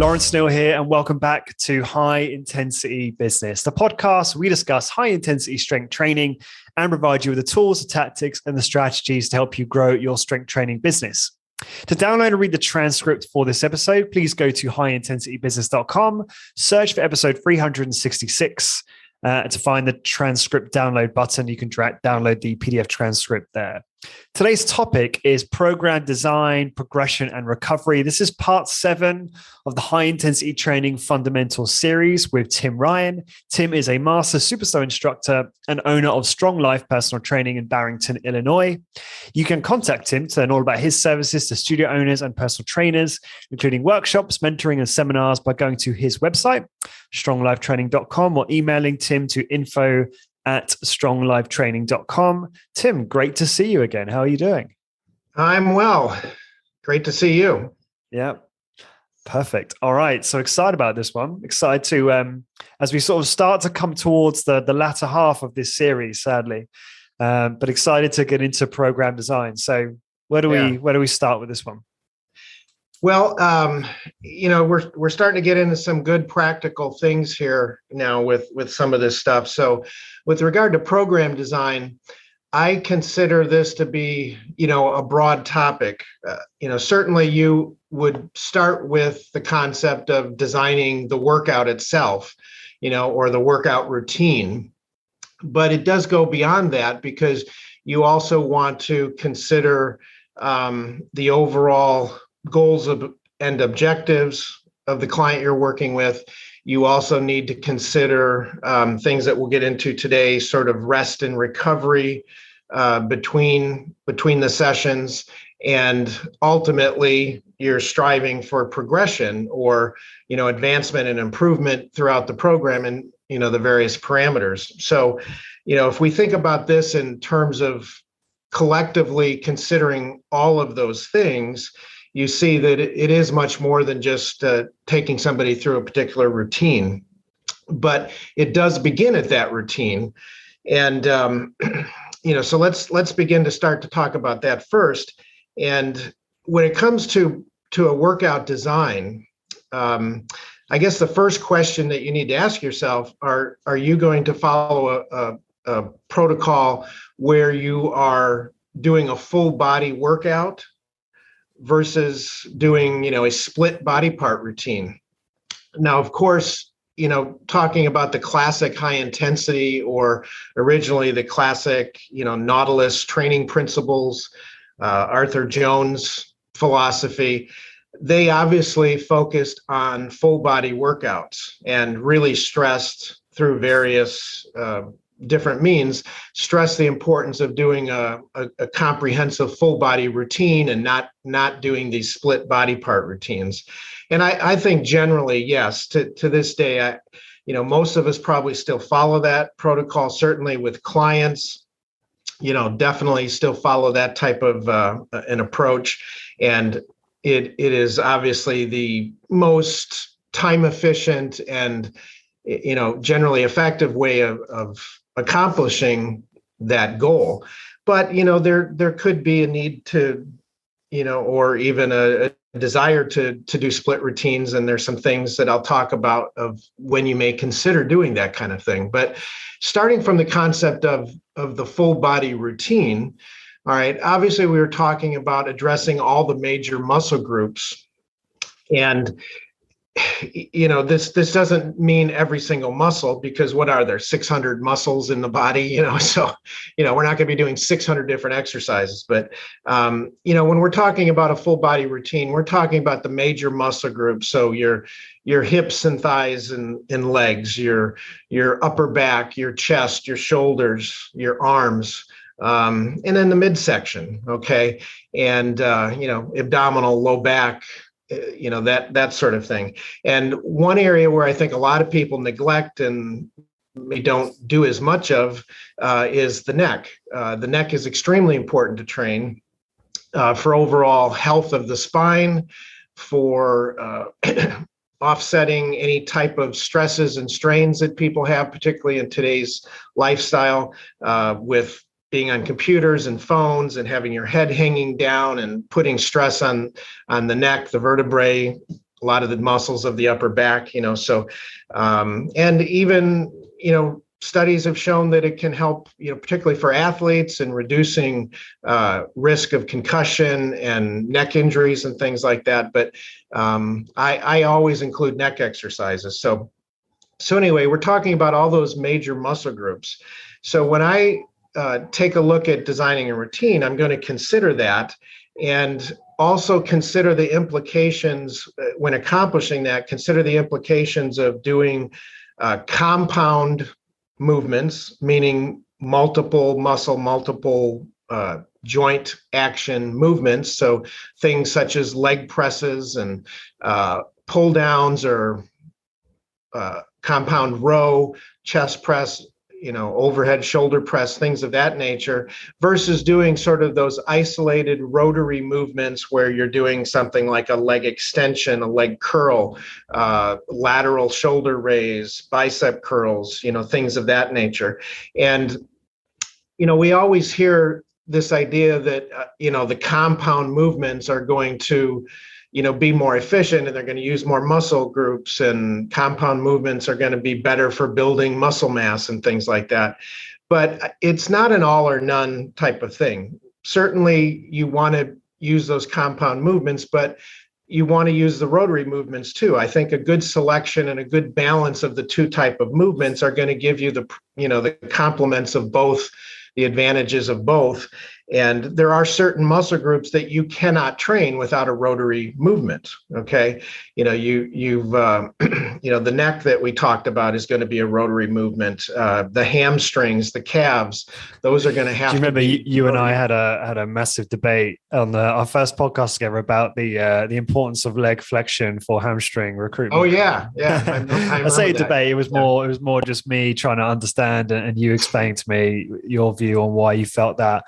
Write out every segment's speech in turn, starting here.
Lawrence Neal here, and welcome back to High Intensity Business, the podcast where we discuss high intensity strength training and provide you with the tools, the tactics, and the strategies to help you grow your strength training business. To download and read the transcript for this episode, please go to highintensitybusiness.com, search for episode 366. To find the transcript download button, you can download the PDF transcript there. Today's topic is program design, progression, and recovery. This is part 7 of the High Intensity Training Fundamentals series with Tim Ryan. Tim is a master superstar instructor and owner of Strong Life Personal Training in Barrington, Illinois. You can contact him to learn all about his services to studio owners and personal trainers, including workshops, mentoring, and seminars by going to his website, stronglifetraining.com, or emailing Tim to info@stronglifetraining.com. Tim, great to see you again. How are you doing? I'm well. Great to see you. Yeah, perfect. All right. So excited about this one. Excited to, as we sort of start to come towards the latter half of this series, sadly, but excited to get into program design. So where do we start with this one? Well, we're starting to get into some good practical things here now with some of this stuff. So with regard to program design, I consider this to be, a broad topic. Certainly you would start with the concept of designing the workout itself, or the workout routine. But it does go beyond that because you also want to consider the overall goals and objectives of the client you're working with. You also need to consider things that we'll get into today, sort of rest and recovery between the sessions. And ultimately, you're striving for progression or, advancement and improvement throughout the program and, the various parameters. So, if we think about this in terms of collectively considering all of those things, you see that it is much more than just taking somebody through a particular routine, but it does begin at that routine. And, so let's begin to start to talk about that first. And when it comes to a workout design, I guess the first question that you need to ask yourself are you going to follow a protocol where you are doing a full body workout versus doing, a split body part routine? Now, of course, talking about the classic high intensity or originally the classic, Nautilus training principles, Arthur Jones philosophy, they obviously focused on full body workouts and really stressed through various different means, stress the importance of doing a comprehensive full body routine and not doing these split body part routines. And I think generally, yes, to this day, most of us probably still follow that protocol, certainly with clients, definitely still follow that type of an approach. And it is obviously the most time efficient and, generally effective way of accomplishing that goal. But, there could be a need to, or even a desire to do split routines. And there's some things that I'll talk about of when you may consider doing that kind of thing. But starting from the concept of the full body routine, all right, obviously we were talking about addressing all the major muscle groups. And this doesn't mean every single muscle, because what are there, 600 muscles in the body, so, we're not going to be doing 600 different exercises. But, when we're talking about a full body routine, we're talking about the major muscle groups. So your hips and thighs and legs, your upper back, your chest, your shoulders, your arms, and then the midsection. Okay. And, abdominal, low back, that sort of thing. And one area where I think a lot of people neglect and we don't do as much of is the neck. The neck is extremely important to train for overall health of the spine, for offsetting any type of stresses and strains that people have, particularly in today's lifestyle, with being on computers and phones and having your head hanging down and putting stress on the neck, the vertebrae, a lot of the muscles of the upper back, so, and even, studies have shown that it can help, particularly for athletes in reducing risk of concussion and neck injuries and things like that. But I always include neck exercises. So anyway, we're talking about all those major muscle groups. So when I take a look at designing a routine, I'm going to consider that, and also consider the implications when accomplishing that. Consider the implications of doing compound movements, meaning multiple muscle, multiple joint action movements. So things such as leg presses and pull downs, or compound row, chest press, overhead shoulder press, things of that nature, versus doing sort of those isolated rotary movements where you're doing something like a leg extension, a leg curl, lateral shoulder raise, bicep curls, things of that nature. And, we always hear this idea that, the compound movements are going to be more efficient, and they're going to use more muscle groups, and compound movements are going to be better for building muscle mass and things like that. But it's not an all or none type of thing. Certainly you want to use those compound movements, but you want to use the rotary movements too. I think a good selection and a good balance of the two type of movements are going to give you the complements of both, the advantages of both. And there are certain muscle groups that you cannot train without a rotary movement. Okay, the neck that we talked about is going to be a rotary movement. The hamstrings, the calves, those are going to have. Do you remember you and I had a massive debate on our first podcast together about the importance of leg flexion for hamstring recruitment? Oh yeah. I say debate. It was more just me trying to understand, and you explaining to me your view on why you felt that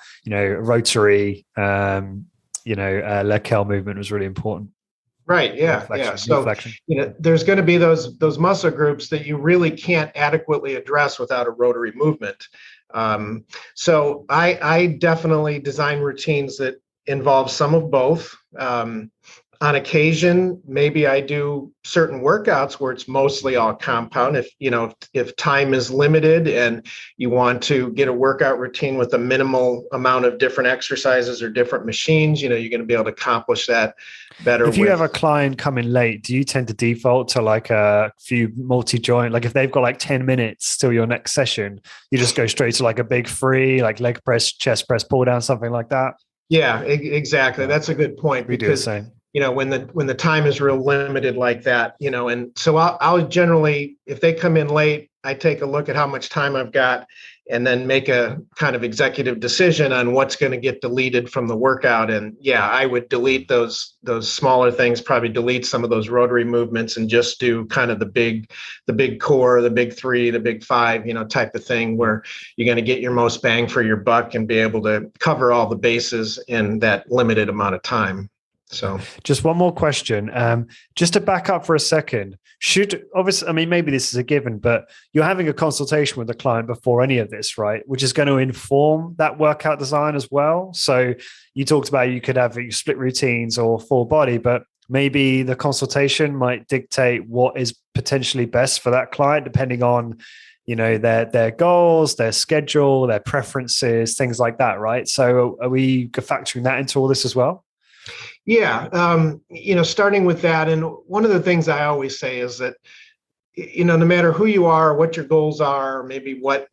rotary leg curl movement was really important. Right. Yeah. So, there's going to be those muscle groups that you really can't adequately address without a rotary movement. So I definitely design routines that involve some of both. On occasion, maybe I do certain workouts where it's mostly all compound. If time is limited and you want to get a workout routine with a minimal amount of different exercises or different machines, you're going to be able to accomplish that better. If you have a client coming late, do you tend to default to like a few multi-joint? Like if they've got like 10 minutes till your next session, you just go straight to like a big free, like leg press, chest press, pull down, something like that? Yeah, exactly. That's a good point. We do the same. When the time is real limited like that, and so I'll generally, if they come in late, I take a look at how much time I've got, and then make a kind of executive decision on what's going to get deleted from the workout. And yeah, I would delete those smaller things, probably delete some of those rotary movements, and just do kind of the big core, the big three, the big five, type of thing, where you're going to get your most bang for your buck and be able to cover all the bases in that limited amount of time. So just one more question, just to back up for a second. Maybe this is a given, but you're having a consultation with the client before any of this, right? Which is going to inform that workout design as well. So you talked about you could have split routines or full body, but maybe the consultation might dictate what is potentially best for that client, depending on, their goals, their schedule, their preferences, things like that, right? So are we factoring that into all this as well? Yeah. Starting with that. And one of the things I always say is that, no matter who you are, what your goals are, maybe what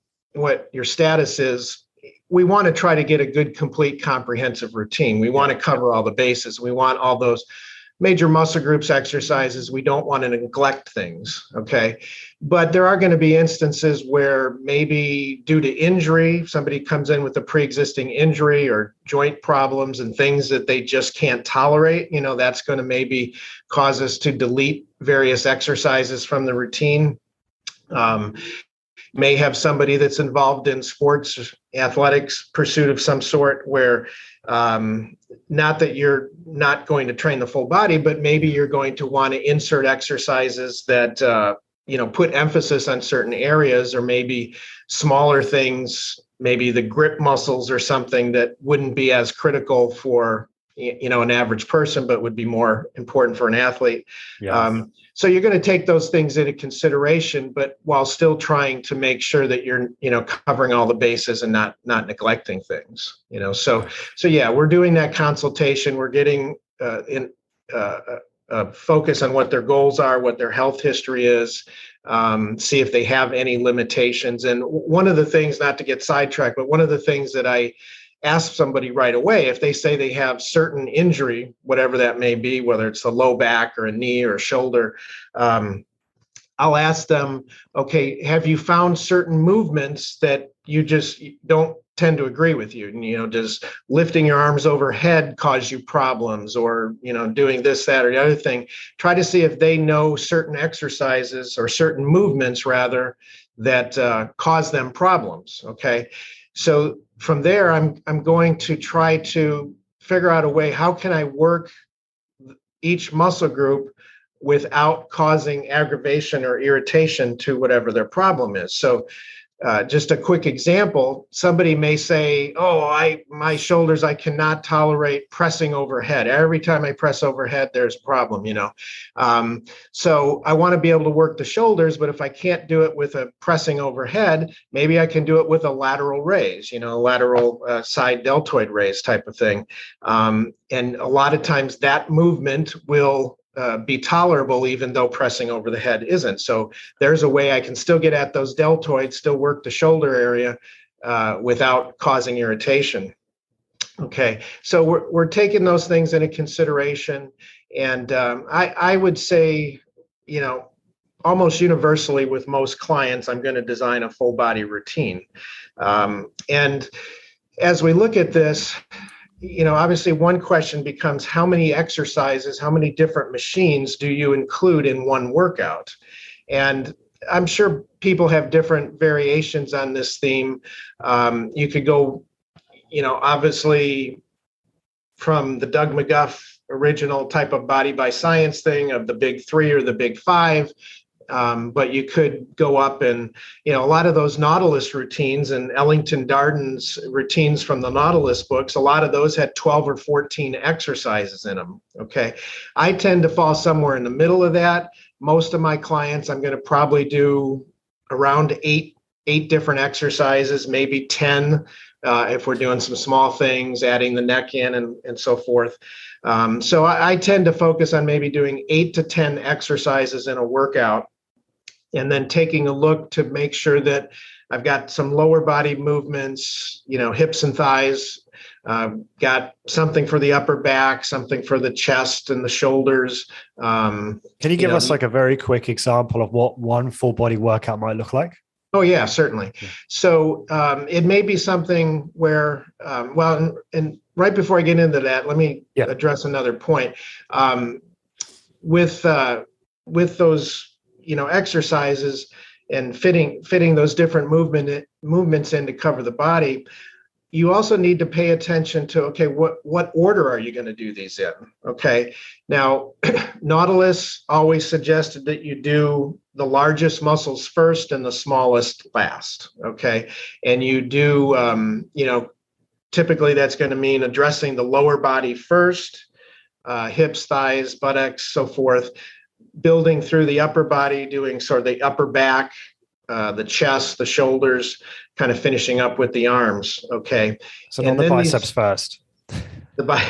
your status is, we want to try to get a good, complete, comprehensive routine. We want to cover all the bases. We want all those major muscle groups exercises. We don't want to neglect things. Okay. But there are going to be instances where maybe due to injury, somebody comes in with a pre-existing injury or joint problems and things that they just can't tolerate. That's going to maybe cause us to delete various exercises from the routine. May have somebody that's involved in sports, athletics, pursuit of some sort, where not that you're not going to train the full body, but maybe you're going to want to insert exercises that put emphasis on certain areas, or maybe smaller things, maybe the grip muscles or something that wouldn't be as critical for an average person, but would be more important for an athlete. Yeah. So you're going to take those things into consideration, but while still trying to make sure that you're, covering all the bases and not neglecting things. So yeah, we're doing that consultation. We're getting focus on what their goals are, what their health history is, see if they have any limitations. And one of the things, not to get sidetracked, but one of the things that I ask somebody right away, if they say they have certain injury, whatever that may be, whether it's a low back or a knee or a shoulder, I'll ask them, okay, have you found certain movements that you just don't tend to agree with you? Does lifting your arms overhead cause you problems, or, doing this, that, or the other thing? Try to see if they know certain exercises or certain movements rather that cause them problems. Okay. So from there, I'm going to try to figure out a way, how can I work each muscle group without causing aggravation or irritation to whatever their problem is. So just a quick example, somebody may say, my shoulders, I cannot tolerate pressing overhead. Every time I press overhead, there's a problem, So I want to be able to work the shoulders, but if I can't do it with a pressing overhead, maybe I can do it with a lateral raise, lateral side deltoid raise type of thing. And a lot of times that movement will be tolerable, even though pressing over the head isn't. So there's a way I can still get at those deltoids, still work the shoulder area without causing irritation. Okay, so we're taking those things into consideration, and I would say, almost universally with most clients, I'm going to design a full body routine. And as we look at this, obviously one question becomes, how many exercises, how many different machines do you include in one workout? And I'm sure people have different variations on this theme. You could go, obviously from the Doug McGuff original type of body by science thing of the big three or the big five. But you could go up and, a lot of those Nautilus routines and Ellington Darden's routines from the Nautilus books, a lot of those had 12 or 14 exercises in them. Okay. I tend to fall somewhere in the middle of that. Most of my clients, I'm going to probably do around eight different exercises, maybe 10, if we're doing some small things, adding the neck in and so forth. So I tend to focus on maybe doing 8 to 10 exercises in a workout, and then taking a look to make sure that I've got some lower body movements, hips and thighs, got something for the upper back, something for the chest and the shoulders. Can you give us like a very quick example of what one full body workout might look like? Oh, yeah, certainly. Yeah. So it may be something where, and right before I get into that, let me address another point. With those, exercises and fitting those different movements in to cover the body, you also need to pay attention to, okay, what order are you going to do these in? Okay. Now, Nautilus always suggested that you do the largest muscles first and the smallest last. Okay. And you do, typically that's going to mean addressing the lower body first, hips, thighs, buttocks, so forth, building through the upper body, doing sort of the upper back, the chest, the shoulders, kind of finishing up with the arms. Okay. So not the biceps first.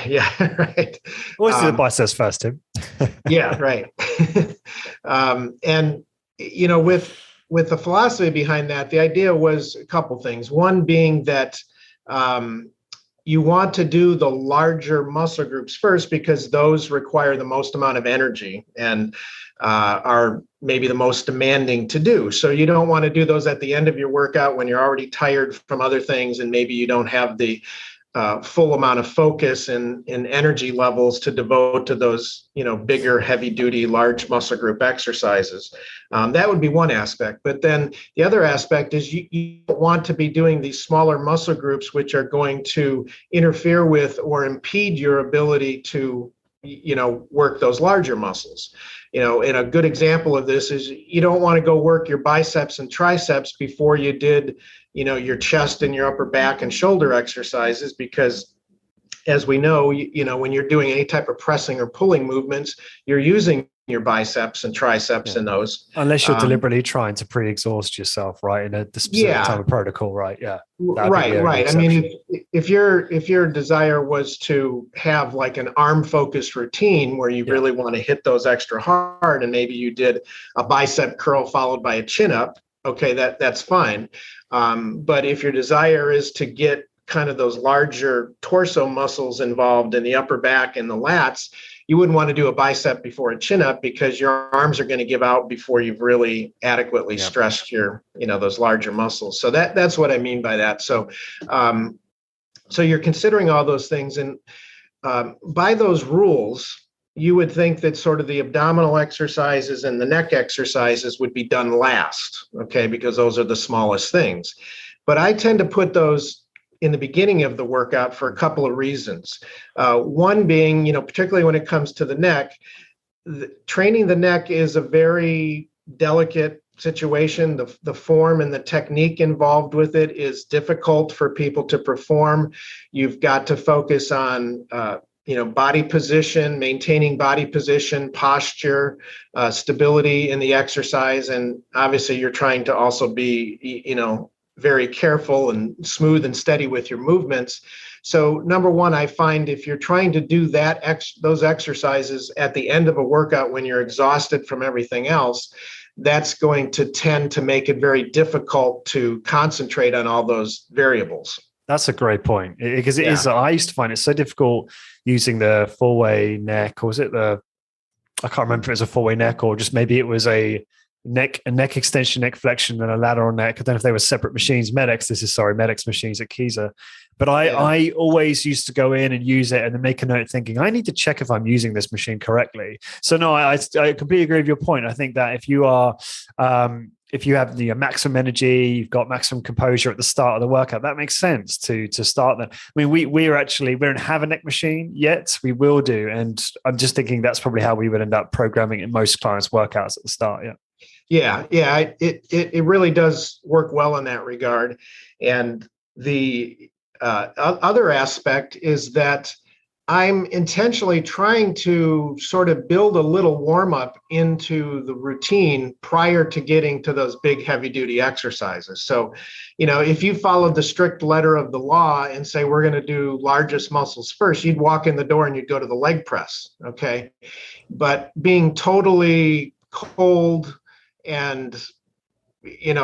Yeah, right. Always do the biceps first, Tim. Yeah, right. And, with the philosophy behind that, the idea was a couple things. One being that you want to do the larger muscle groups first because those require the most amount of energy and are maybe the most demanding to do. So you don't want to do those at the end of your workout when you're already tired from other things and maybe you don't have the full amount of focus and energy levels to devote to those, bigger, heavy duty, large muscle group exercises. That would be one aspect. But then the other aspect is you want to be doing these smaller muscle groups, which are going to interfere with or impede your ability to, work those larger muscles. And a good example of this is you don't want to go work your biceps and triceps before you did, your chest and your upper back and shoulder exercises, because as we know, when you're doing any type of pressing or pulling movements, you're using your biceps and triceps in those. Unless you're deliberately trying to pre-exhaust yourself, right, in a specific type of protocol, right? Yeah, right. I mean, if your desire was to have like an arm-focused routine where you really want to hit those extra hard, and maybe you did a bicep curl followed by a chin-up, okay, that's fine. But if your desire is to get kind of those larger torso muscles involved in the upper back and the lats, you wouldn't want to do a bicep before a chin up, because your arms are going to give out before you've really adequately stressed your, those larger muscles. So that's what I mean by that. So, so you're considering all those things, and by those rules, you would think that sort of the abdominal exercises and the neck exercises would be done last, okay, because those are the smallest things. But I tend to put those in the beginning of the workout for a couple of reasons. One being, particularly when it comes to the neck, training the neck is a very delicate situation. The form and the technique involved with it is difficult for people to perform. You've got to focus on body position, maintaining body position, posture, stability in the exercise. And obviously you're trying to also be, very careful and smooth and steady with your movements. So number one, I find if you're trying to do those exercises at the end of a workout when you're exhausted from everything else, that's going to tend to make it very difficult to concentrate on all those variables. That's a great point, because it is. I used to find it so difficult using the four-way neck, or was it I can't remember if it was a four-way neck, or just maybe it was a neck extension, neck flexion, and a lateral neck. I don't know if they were separate machines. Medix machines at Keyser. But I always used to go in and use it and then make a note thinking, I need to check if I'm using this machine correctly. So no, I completely agree with your point. I think that if you are, if you have the maximum energy, you've got maximum composure at the start of the workout, that makes sense to start that. I mean, we don't have a neck machine yet. We will do. And I'm just thinking that's probably how we would end up programming in most clients' workouts at the start. Yeah. It really does work well in that regard. And the other aspect is that I'm intentionally trying to sort of build a little warm up into the routine prior to getting to those big heavy duty exercises. So, if you followed the strict letter of the law and say, we're going to do largest muscles first, you'd walk in the door and you'd go to the leg press. Okay. But being totally cold and,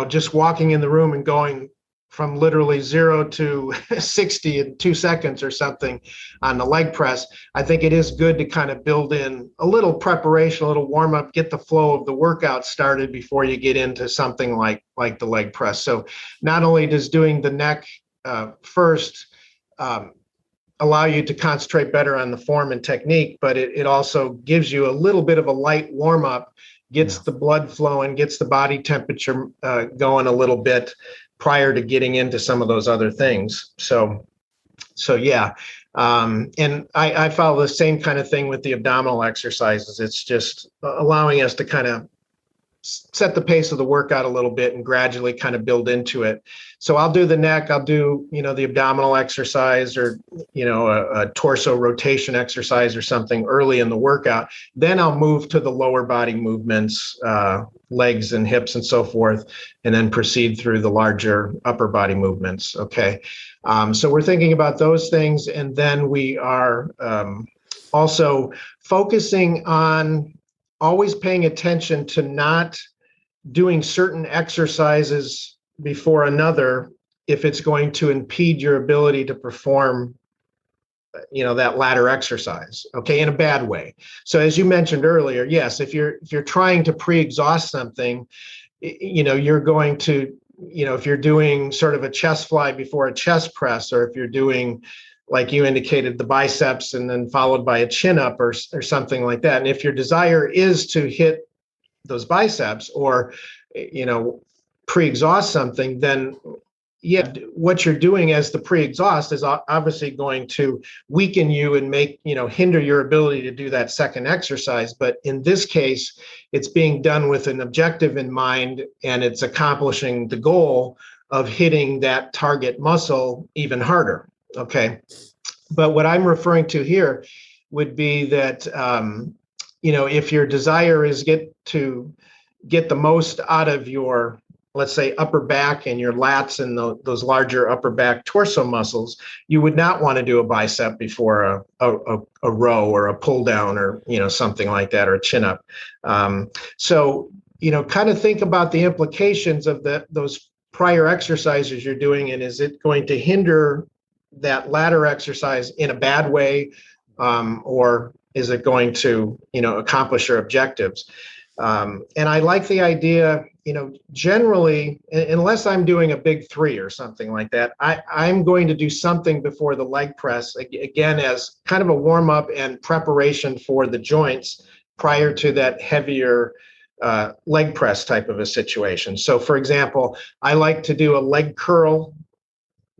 just walking in the room and going from literally 0 to 60 in 2 seconds or something on the leg press, I think it is good to kind of build in a little preparation, a little warm up, get the flow of the workout started before you get into something like the leg press. So not only does doing the neck first allow you to concentrate better on the form and technique, but it also gives you a little bit of a light warm up, gets the blood flowing, gets the body temperature going a little bit prior to getting into some of those other things. So yeah. And I follow the same kind of thing with the abdominal exercises. It's just allowing us to kind of set the pace of the workout a little bit and gradually kind of build into it. So I'll do the neck, I'll do, the abdominal exercise, or, a torso rotation exercise or something early in the workout. Then I'll move to the lower body movements, legs and hips and so forth, and then proceed through the larger upper body movements. Okay. So we're thinking about those things. And then we are also focusing on always paying attention to not doing certain exercises before another if it's going to impede your ability to perform, that latter exercise, okay, in a bad way. So as you mentioned earlier, yes, if you're trying to pre-exhaust something, you're going to, if you're doing sort of a chest fly before a chest press, or if you're doing, like you indicated, the biceps and then followed by a chin up or something like that. And if your desire is to hit those biceps or, pre-exhaust something, then what you're doing as the pre-exhaust is obviously going to weaken you and make, hinder your ability to do that second exercise. But in this case, it's being done with an objective in mind, and it's accomplishing the goal of hitting that target muscle even harder. Okay. But what I'm referring to here would be that, if your desire is to get the most out of your, let's say, upper back and your lats and those larger upper back torso muscles, you would not want to do a bicep before a row or a pull down or, something like that, or a chin up. So, kind of think about the implications of those prior exercises you're doing, and is it going to hinder that latter exercise in a bad way, or is it going to, accomplish your objectives? And I like the idea, generally, unless I'm doing a big three or something like that, I'm going to do something before the leg press, again, as kind of a warm up and preparation for the joints prior to that heavier leg press type of a situation. So, for example, I like to do a leg curl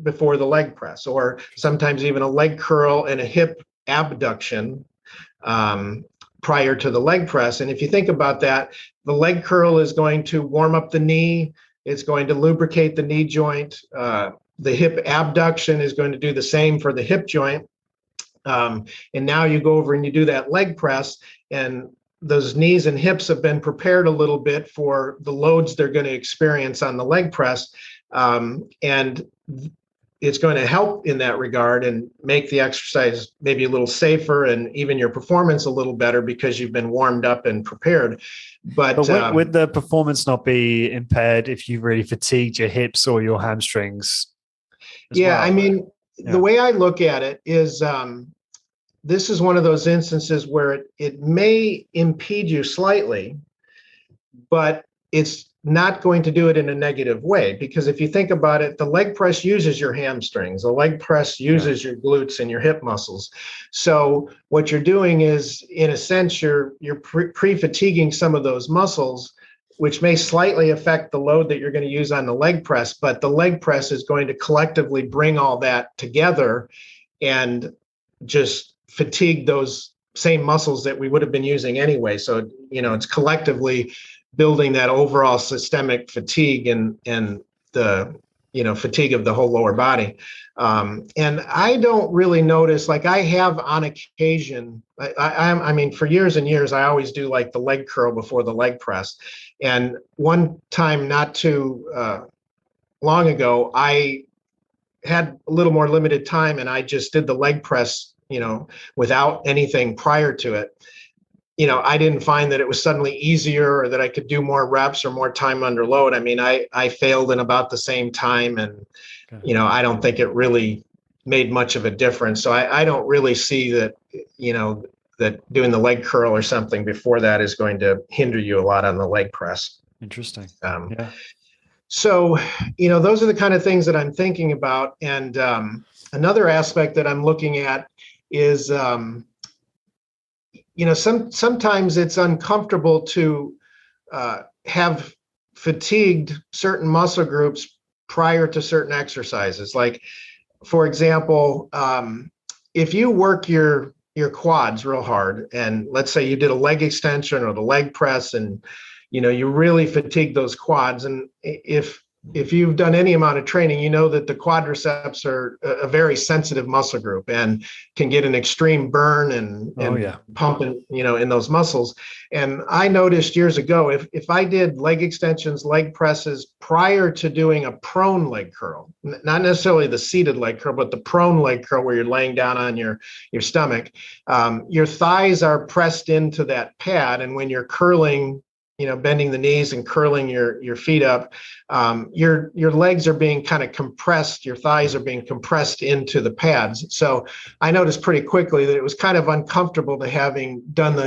before the leg press, or sometimes even a leg curl and a hip abduction prior to the leg press. And if you think about that, the leg curl is going to warm up the knee. It's going to lubricate the knee joint. The hip abduction is going to do the same for the hip joint. And now you go over and you do that leg press, and those knees and hips have been prepared a little bit for the loads they're going to experience on the leg press. And it's going to help in that regard and make the exercise maybe a little safer and even your performance a little better because you've been warmed up and prepared. But would the performance not be impaired if you really fatigued your hips or your hamstrings? Yeah, well? I mean, the way I look at it is this is one of those instances where it may impede you slightly, but it's not going to do it in a negative way, because if you think about it, the leg press uses your hamstrings, the leg press uses your glutes and your hip muscles. So what you're doing is, in a sense, you're pre-fatiguing some of those muscles, which may slightly affect the load that you're going to use on the leg press, but the leg press is going to collectively bring all that together and just fatigue those same muscles that we would have been using anyway. So, it's collectively building that overall systemic fatigue and the, fatigue of the whole lower body. And I don't really notice, like I have on occasion, I mean, for years and years, I always do like the leg curl before the leg press. And one time not too long ago, I had a little more limited time and I just did the leg press, without anything prior to it. I didn't find that it was suddenly easier or that I could do more reps or more time under load. I mean, I failed in about the same time, and, I don't think it really made much of a difference. So I don't really see that, that doing the leg curl or something before that is going to hinder you a lot on the leg press. Interesting. So, those are the kind of things that I'm thinking about. And another aspect that I'm looking at is, sometimes it's uncomfortable to have fatigued certain muscle groups prior to certain exercises. Like, for example, if you work your quads real hard, and let's say you did a leg extension or the leg press, and you really fatigue those quads, and if you've done any amount of training, you know that the quadriceps are a very sensitive muscle group and can get an extreme burn and pump in those muscles. And I noticed years ago, if I did leg extensions, leg presses prior to doing a prone leg curl, not necessarily the seated leg curl, but the prone leg curl where you're laying down on your stomach, your thighs are pressed into that pad. And when you're curling, bending the knees and curling your feet up, your legs are being kind of compressed, your thighs are being compressed into the pads. So I noticed pretty quickly that it was kind of uncomfortable to having done the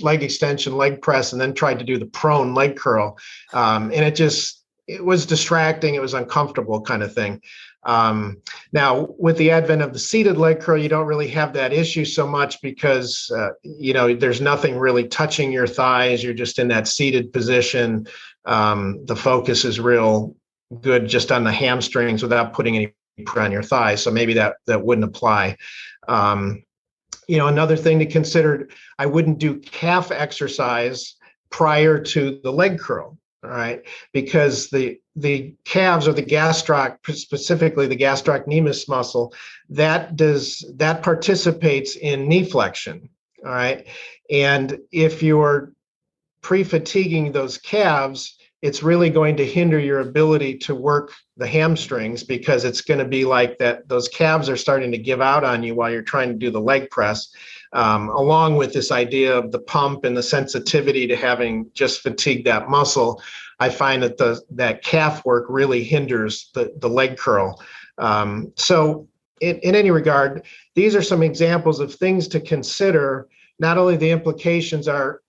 leg extension, leg press, and then tried to do the prone leg curl. And it was distracting. It was uncomfortable kind of thing. Now, with the advent of the seated leg curl, you don't really have that issue so much because, there's nothing really touching your thighs. You're just in that seated position. The focus is real good just on the hamstrings without putting any pressure on your thighs. So maybe that wouldn't apply. Another thing to consider, I wouldn't do calf exercise prior to the leg curl. All right, because the calves or the gastroc, specifically the gastrocnemius muscle, that participates in knee flexion. All right, and if you're pre-fatiguing those calves, it's really going to hinder your ability to work the hamstrings, because it's going to be like that. Those calves are starting to give out on you while you're trying to do the leg press, along with this idea of the pump and the sensitivity to having just fatigued that muscle. I find that that calf work really hinders the leg curl. So in any regard, these are some examples of things to consider. Not only the implications are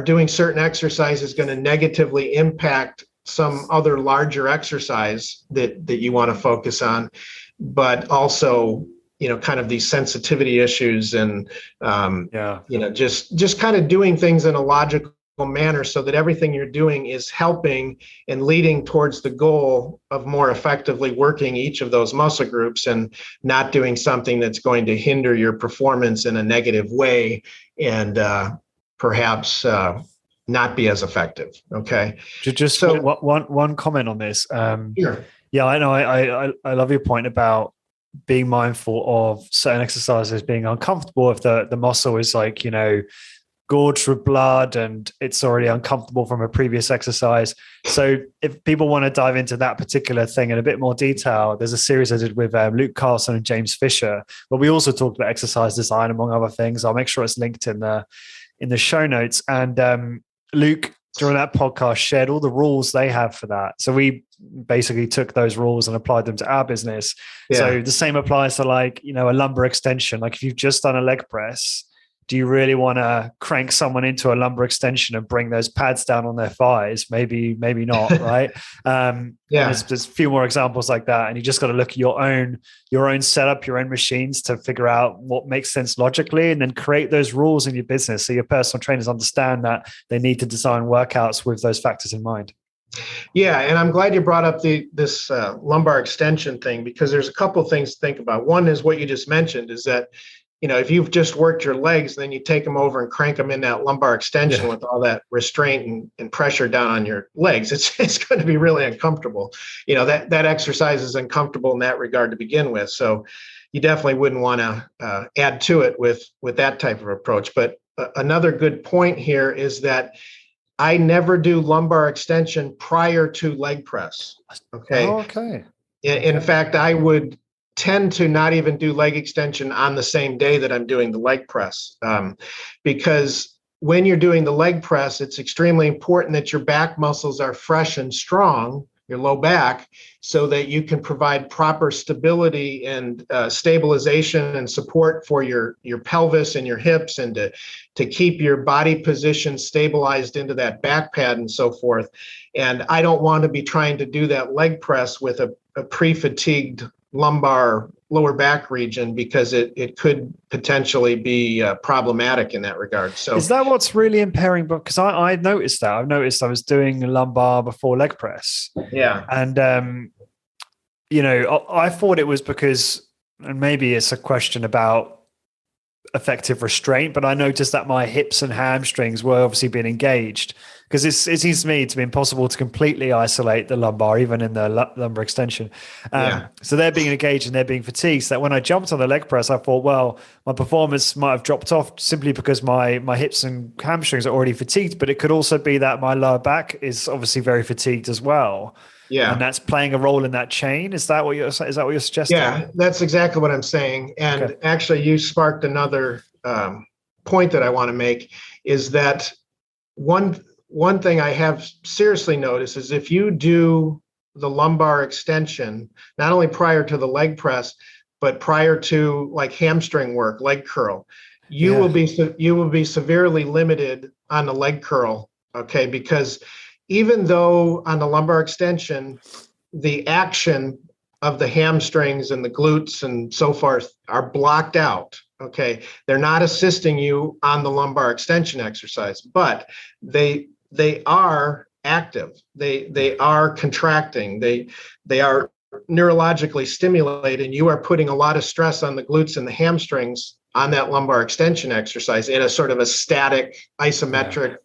doing certain exercises going to negatively impact some other larger exercise that you want to focus on, but also, kind of these sensitivity issues and, just kind of doing things in a logical manner so that everything you're doing is helping and leading towards the goal of more effectively working each of those muscle groups, and not doing something that's going to hinder your performance in a negative way and perhaps not be as effective. Okay. Just so one comment on this. Sure. Yeah, I know. I love your point about being mindful of certain exercises being uncomfortable if the muscle is like, gorged with blood and it's already uncomfortable from a previous exercise. So if people want to dive into that particular thing in a bit more detail, there's a series I did with Luke Carlson and James Fisher, but we also talked about exercise design, among other things. I'll make sure it's linked in the show notes. And Luke, during that podcast, shared all the rules they have for that. So we basically took those rules and applied them to our business. Yeah. So the same applies to a lumbar extension. Like if you've just done a leg press, do you really want to crank someone into a lumbar extension and bring those pads down on their thighs? Maybe not, right? There's a few more examples like that. And you just got to look at your own setup, your own machines to figure out what makes sense logically, and then create those rules in your business so your personal trainers understand that they need to design workouts with those factors in mind. Yeah, and I'm glad you brought up this lumbar extension thing, because there's a couple of things to think about. One is what you just mentioned, is that if you've just worked your legs, then you take them over and crank them in that lumbar extension with all that restraint and pressure down on your legs. It's going to be really uncomfortable. That exercise is uncomfortable in that regard to begin with. So you definitely wouldn't want to add to it with that type of approach. But another good point here is that I never do lumbar extension prior to leg press. Okay. Oh, okay. In fact, I would tend to not even do leg extension on the same day that I'm doing the leg press, because when you're doing the leg press, it's extremely important that your back muscles are fresh and strong, your low back, so that you can provide proper stability and stabilization and support for your pelvis and your hips, and to keep your body position stabilized into that back pad and so forth. And I don't want to be trying to do that leg press with a pre-fatigued lumbar lower back region, because it could potentially be problematic in that regard. So is that what's really impairing? Because I noticed that. I've noticed I was doing lumbar before leg press. Yeah. And, I thought it was because, and maybe it's a question about effective restraint, but I noticed that my hips and hamstrings were obviously being engaged, because it seems to me to be impossible to completely isolate the lumbar, even in the lumbar extension. So they're being engaged and they're being fatigued. So that when I jumped on the leg press, I thought, well, my performance might have dropped off simply because my hips and hamstrings are already fatigued, but it could also be that my lower back is obviously very fatigued as well. Yeah. And that's playing a role in that chain. Is that what you're suggesting? Yeah, that's exactly what I'm saying. And actually you sparked another point that I want to make, is that one thing I have seriously noticed is if you do the lumbar extension, not only prior to the leg press, but prior to like hamstring work, leg curl, you will be severely limited on the leg curl. Okay. Because even though on the lumbar extension, the action of the hamstrings and the glutes and so forth are blocked out. Okay. They're not assisting you on the lumbar extension exercise, but they are active. They are contracting. They are neurologically stimulating. You are putting a lot of stress on the glutes and the hamstrings on that lumbar extension exercise in a sort of a static, isometric,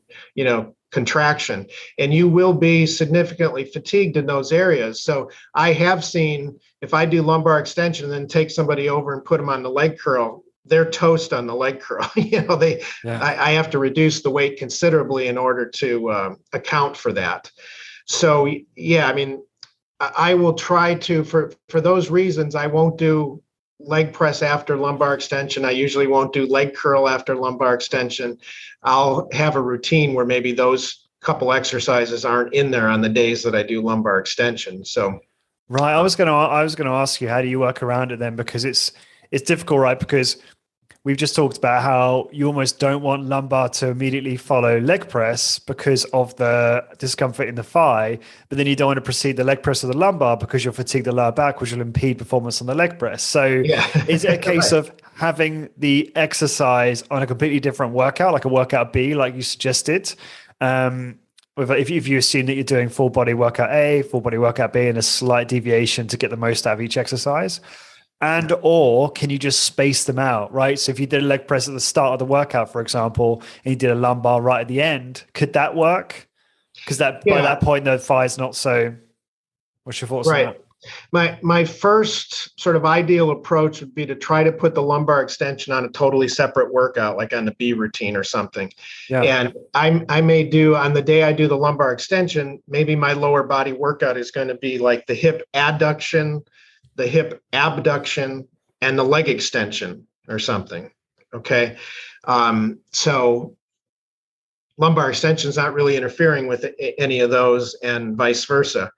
contraction, and you will be significantly fatigued in those areas. So I have seen, if I do lumbar extension and then take somebody over and put them on the leg curl, they're toast on the leg curl. I have to reduce the weight considerably in order to account for that. So yeah, I mean, I will try to, for those reasons, I won't do leg press after lumbar extension. I usually won't do leg curl after lumbar extension. I'll have a routine where maybe those couple exercises aren't in there on the days that I do lumbar extension. So, right. I was going to ask you, how do you work around it then? Because it's difficult, right? Because we've just talked about how you almost don't want lumbar to immediately follow leg press because of the discomfort in the thigh, but then you don't want to precede the leg press of the lumbar because you'll fatigue the lower back, which will impede performance on the leg press. So is it a case of having the exercise on a completely different workout, like a workout B, like you suggested? If you assume that you're doing full body workout A, full body workout B, and a slight deviation to get the most out of each exercise? And or can you just space them out, right? So if you did a leg press at the start of the workout, for example, and you did a lumbar right at the end, could that work? Because by that point, the thigh is not so. What's your thoughts on that? My first sort of ideal approach would be to try to put the lumbar extension on a totally separate workout, like on the B routine or something. Yeah. And I may do, on the day I do the lumbar extension, maybe my lower body workout is going to be like the hip adduction, the hip abduction, and the leg extension or something. Okay. So lumbar extension is not really interfering with any of those, and vice versa.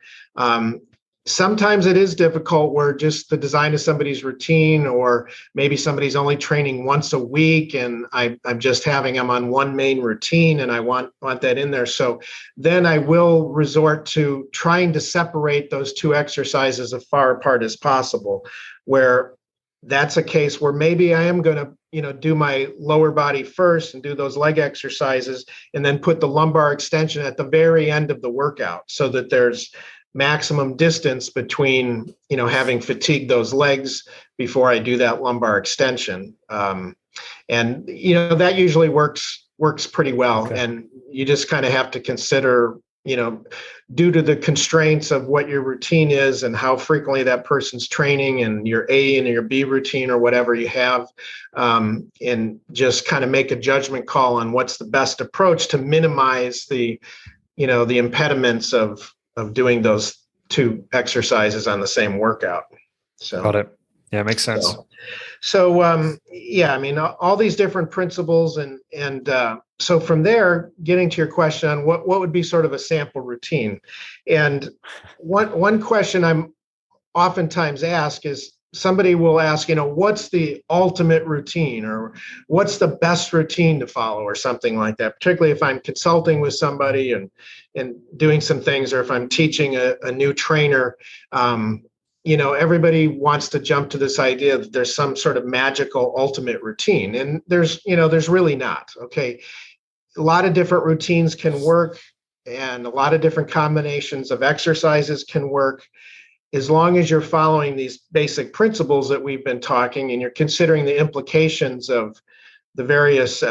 Sometimes it is difficult where just the design of somebody's routine, or maybe somebody's only training once a week and I'm just having them on one main routine and I want that in there. So then I will resort to trying to separate those two exercises as far apart as possible, where that's a case where maybe I am going to, do my lower body first and do those leg exercises and then put the lumbar extension at the very end of the workout so that there's maximum distance between, having fatigued those legs before I do that lumbar extension. And, that usually works pretty well. Okay. And you just kind of have to consider, due to the constraints of what your routine is and how frequently that person's training and your A and your B routine or whatever you have, and just kind of make a judgment call on what's the best approach to minimize the impediments of doing those two exercises on the same workout. So got it. Yeah, it makes sense. So I mean, all these different principles, and so from there, getting to your question on what would be sort of a sample routine, and one question I'm oftentimes asked is, somebody will ask, what's the ultimate routine, or what's the best routine to follow, or something like that, particularly if I'm consulting with somebody and doing some things, or if I'm teaching a new trainer. Everybody wants to jump to this idea that there's some sort of magical ultimate routine, and there's really not. Okay. A lot of different routines can work, and a lot of different combinations of exercises can work, as long as you're following these basic principles that we've been talking, and you're considering the implications of the various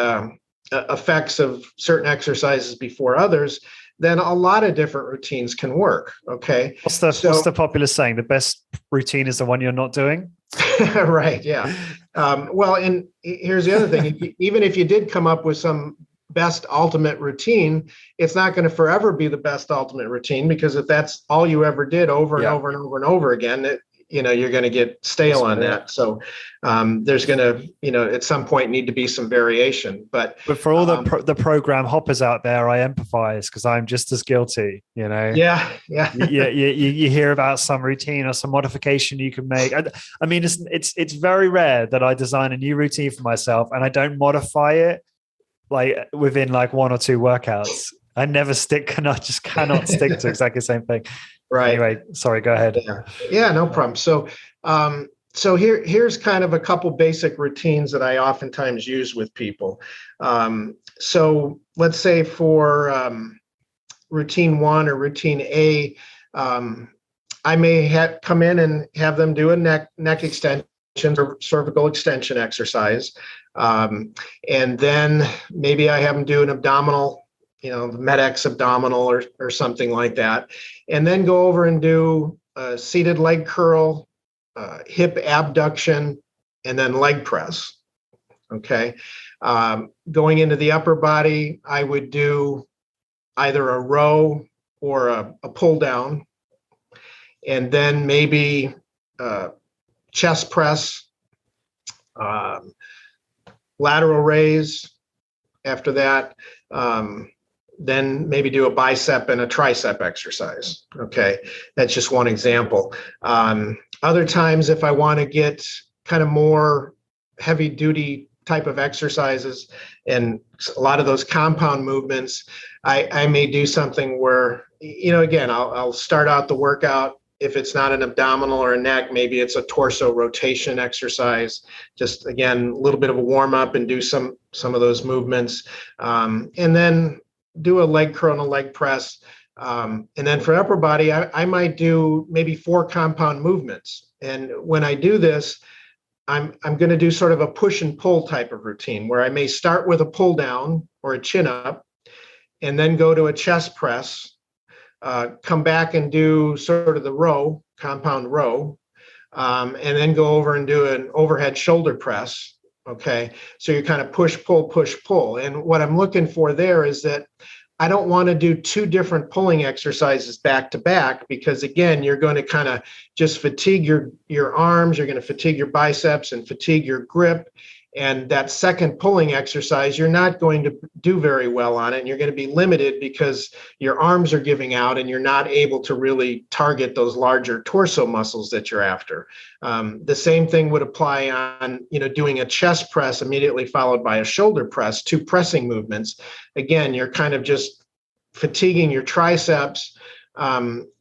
effects of certain exercises before others, then a lot of different routines can work. Okay. What's the popular saying? The best routine is the one you're not doing. Right. Yeah. Well, and here's the other thing. Even if you did come up with some best ultimate routine, it's not going to forever be the best ultimate routine, because if that's all you ever did over and over and over and over again, you're going to get stale on that. So there's going to, at some point need to be some variation. But for all the program hoppers out there, I empathize, because I'm just as guilty. Yeah. You hear about some routine or some modification you can make. I mean, it's very rare that I design a new routine for myself and I don't modify it like within like one or two workouts. I never cannot stick to exactly the same thing. Right. Anyway, sorry, go ahead. Yeah, no problem. So, here's kind of a couple basic routines that I oftentimes use with people. So let's say for routine 1 or routine A, I may come in and have them do a neck extension or cervical extension exercise. And then maybe I have them do an abdominal the MedX Abdominal or something like that, and then go over and do a seated leg curl, hip abduction, and then leg press. Okay. Going into the upper body, I would do either a row or a pull down, and then maybe chest press, lateral raise after that, then maybe do a bicep and a tricep exercise. Okay, that's just one example. Other times, if I want to get kind of more heavy duty type of exercises and a lot of those compound movements, I may do something where, again, I'll start out the workout. If it's not an abdominal or a neck, maybe it's a torso rotation exercise. Just, again, a little bit of a warm up and do some of those movements. And then do a leg curl and a leg press. And then for upper body, I might do maybe 4 compound movements. And when I do this, I'm going to do sort of a push and pull type of routine where I may start with a pull down or a chin up and then go to a chest press, come back and do sort of the row, compound row, and then go over and do an overhead shoulder press. Okay, so you kind of push, pull. And what I'm looking for there is that I don't want to do 2 different pulling exercises back to back, because again, you're going to kind of just fatigue your arms, you're going to fatigue your biceps and fatigue your grip. And that second pulling exercise, you're not going to do very well on it. And you're going to be limited because your arms are giving out and you're not able to really target those larger torso muscles that you're after. The same thing would apply on, doing a chest press immediately followed by a shoulder press, 2 pressing movements. Again, you're kind of just fatiguing your triceps.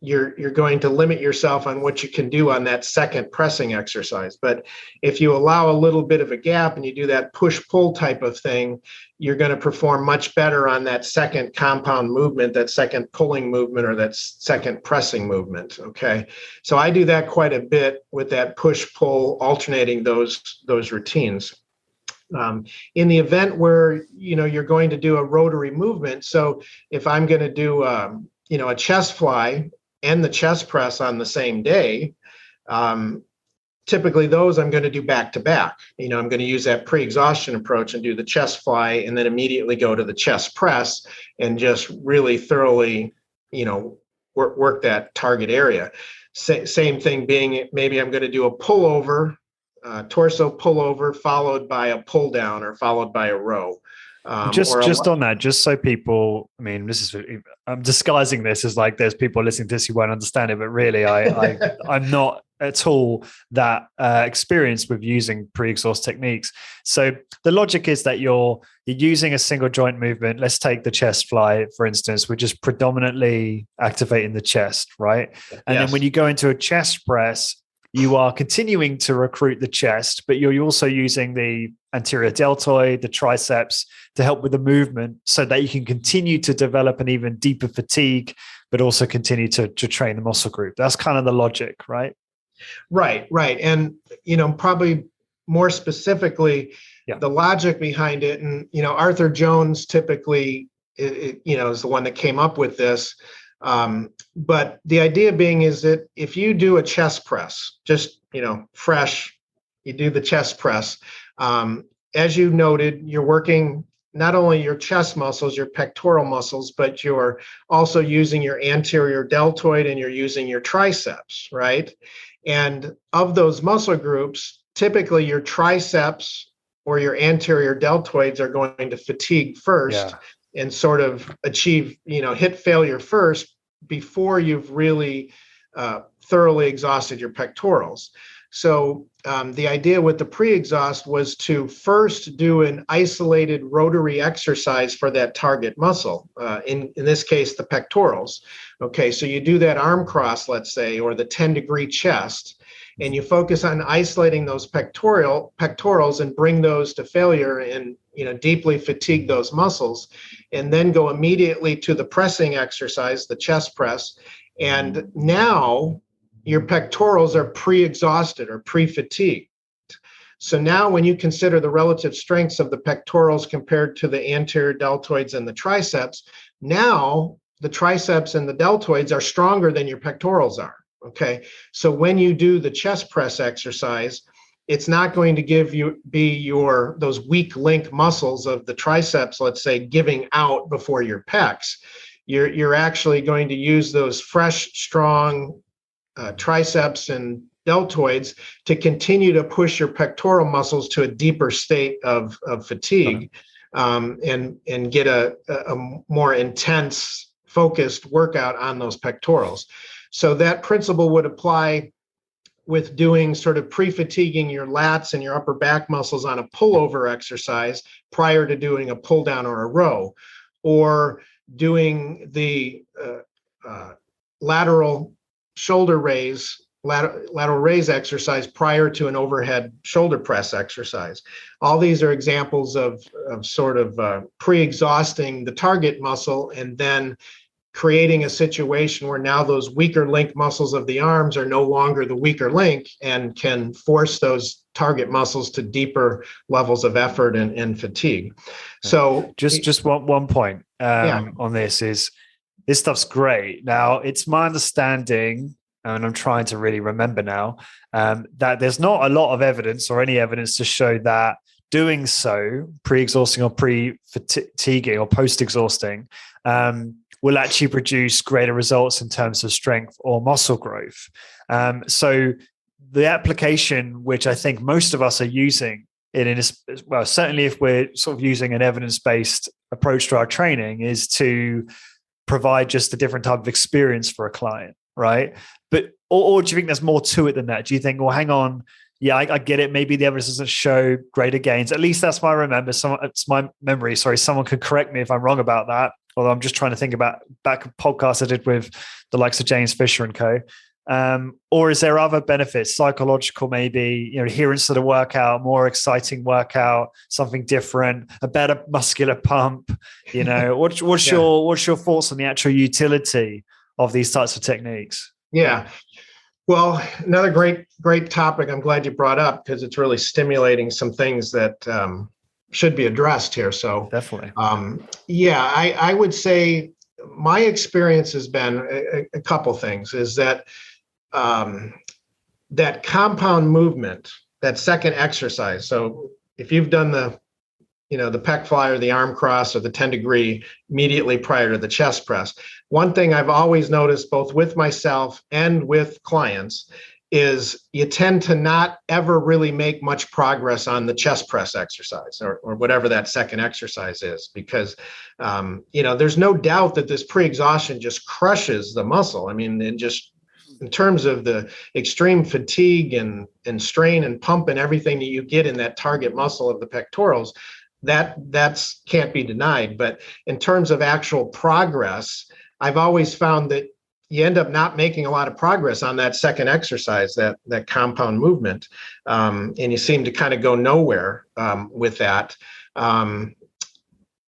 You're going to limit yourself on what you can do on that second pressing exercise. But if you allow a little bit of a gap and you do that push-pull type of thing, you're going to perform much better on that second compound movement, that second pulling movement, or that second pressing movement. Okay, so I do that quite a bit with that push-pull, alternating those routines. In the event where you're going to do a rotary movement, so if I'm going to do a chest fly and the chest press on the same day, typically those I'm going to do back to back. I'm going to use that pre-exhaustion approach and do the chest fly and then immediately go to the chest press and just really thoroughly, work that target area. Same thing being, maybe I'm going to do a pullover, torso pullover followed by a pull down or followed by a row. Just on that, just so people, I'm disguising this as like there's people listening to this who won't understand it, but really I'm not at all that experienced with using pre-exhaust techniques. So the logic is that you're using a single joint movement. Let's take the chest fly, for instance. We're just predominantly activating the chest, right? And then when you go into a chest press, you are continuing to recruit the chest, but you're also using the anterior deltoid, the triceps to help with the movement so that you can continue to develop an even deeper fatigue, but also continue to train the muscle group. That's kind of the logic, right? Right. And, probably more specifically, the logic behind it. And, Arthur Jones typically, is the one that came up with this. But the idea being is that if you do a chest press, just, fresh, you do the chest press. As you noted, you're working not only your chest muscles, your pectoral muscles, but you're also using your anterior deltoid and you're using your triceps, right? And of those muscle groups, typically your triceps or your anterior deltoids are going to fatigue first and sort of achieve, hit failure first before you've really thoroughly exhausted your pectorals. So the idea with the pre-exhaust was to first do an isolated rotary exercise for that target muscle, in this case, the pectorals. Okay, so you do that arm cross, let's say, or the 10-degree chest, and you focus on isolating those pectorals and bring those to failure and deeply fatigue those muscles, and then go immediately to the pressing exercise, the chest press. And now your pectorals are pre-exhausted or pre-fatigued. So now when you consider the relative strengths of the pectorals compared to the anterior deltoids and the triceps, Now the triceps and the deltoids are stronger than your pectorals are. Okay. So when you do the chest press exercise, it's not going to be those weak link muscles of the triceps, let's say, giving out before your pecs. You're actually going to use those fresh, strong triceps and deltoids to continue to push your pectoral muscles to a deeper state of fatigue, and get a more intense, focused workout on those pectorals. So that principle would apply with doing sort of pre-fatiguing your lats and your upper back muscles on a pullover exercise prior to doing a pull down or a row, or doing the lateral raise exercise prior to an overhead shoulder press exercise. All these are examples of sort of pre-exhausting the target muscle and then creating a situation where now those weaker link muscles of the arms are no longer the weaker link and can force those target muscles to deeper levels of effort and fatigue. So just one point on this is, this stuff's great. Now, it's my understanding, and I'm trying to really remember now, that there's not a lot of evidence or any evidence to show that doing so, pre-exhausting or pre-fatiguing or post-exhausting, will actually produce greater results in terms of strength or muscle growth. So the application, which I think most of us are using well, certainly if we're sort of using an evidence-based approach to our training, is to provide just a different type of experience for a client, right? But or do you think there's more to it than that? Do you think, well, hang on, yeah, I get it. Maybe the evidence doesn't show greater gains. At least that's my it's my memory. Sorry, someone could correct me if I'm wrong about that. Although I'm just trying to think about back podcasts I did with the likes of James Fisher and co. Or is there other benefits, psychological, maybe, adherence to the workout, more exciting workout, something different, a better muscular pump? What's your thoughts on the actual utility of these types of techniques? Yeah. Well, another great topic I'm glad you brought up, because it's really stimulating some things that should be addressed here. So definitely. I would say my experience has been a couple things, is that that compound movement, that second exercise. So if you've done the pec fly or the arm cross or the 10 degree immediately prior to the chest press, one thing I've always noticed both with myself and with clients is you tend to not ever really make much progress on the chest press exercise or whatever that second exercise is, because, there's no doubt that this pre-exhaustion just crushes the muscle. I mean, in terms of the extreme fatigue and strain and pump and everything that you get in that target muscle of the pectorals, that's can't be denied. But in terms of actual progress, I've always found that you end up not making a lot of progress on that second exercise, that compound movement, and you seem to kind of go nowhere with that.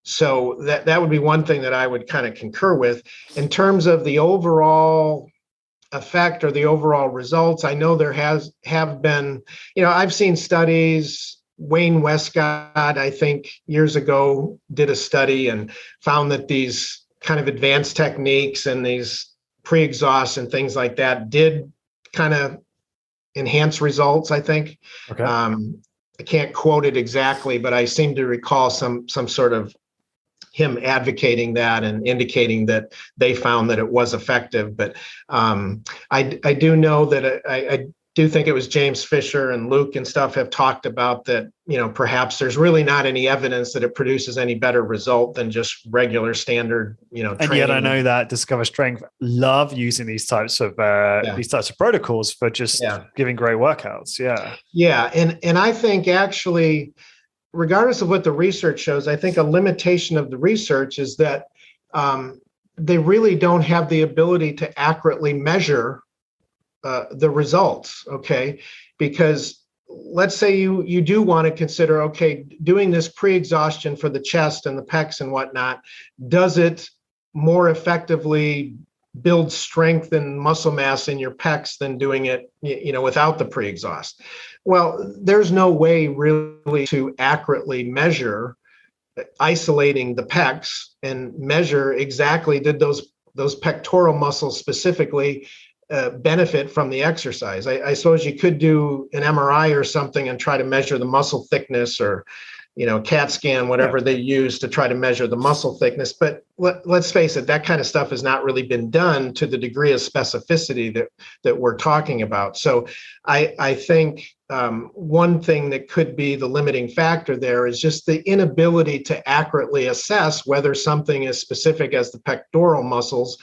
So that would be one thing that I would kind of concur with. In terms of the overall effect or the overall results, I know there have been, I've seen studies. Wayne Westcott, I think years ago, did a study and found that these kind of advanced techniques and these pre-exhaust and things like that did kind of enhance results, I think. Okay. I can't quote it exactly, but I seem to recall some sort of him advocating that and indicating that they found that it was effective. But I do know that I do think it was James Fisher and Luke and stuff have talked about that, perhaps there's really not any evidence that it produces any better result than just regular standard, and training. yet I know that Discover Strength love using these types of protocols for just giving great workouts. Yeah. And I think actually, regardless of what the research shows, I think a limitation of the research is that they really don't have the ability to accurately measure the results, okay? Because let's say you do want to consider, okay, doing this pre-exhaustion for the chest and the pecs and whatnot, does it more effectively build strength and muscle mass in your pecs than doing it, without the pre-exhaust? Well, there's no way really to accurately measure isolating the pecs and measure exactly, did those pectoral muscles specifically benefit from the exercise. I suppose you could do an MRI or something and try to measure the muscle thickness, or CAT scan, whatever they use to try to measure the muscle thickness. But let's face it, that kind of stuff has not really been done to the degree of specificity that we're talking about. So I think one thing that could be the limiting factor there is just the inability to accurately assess whether something as specific as the pectoral muscles,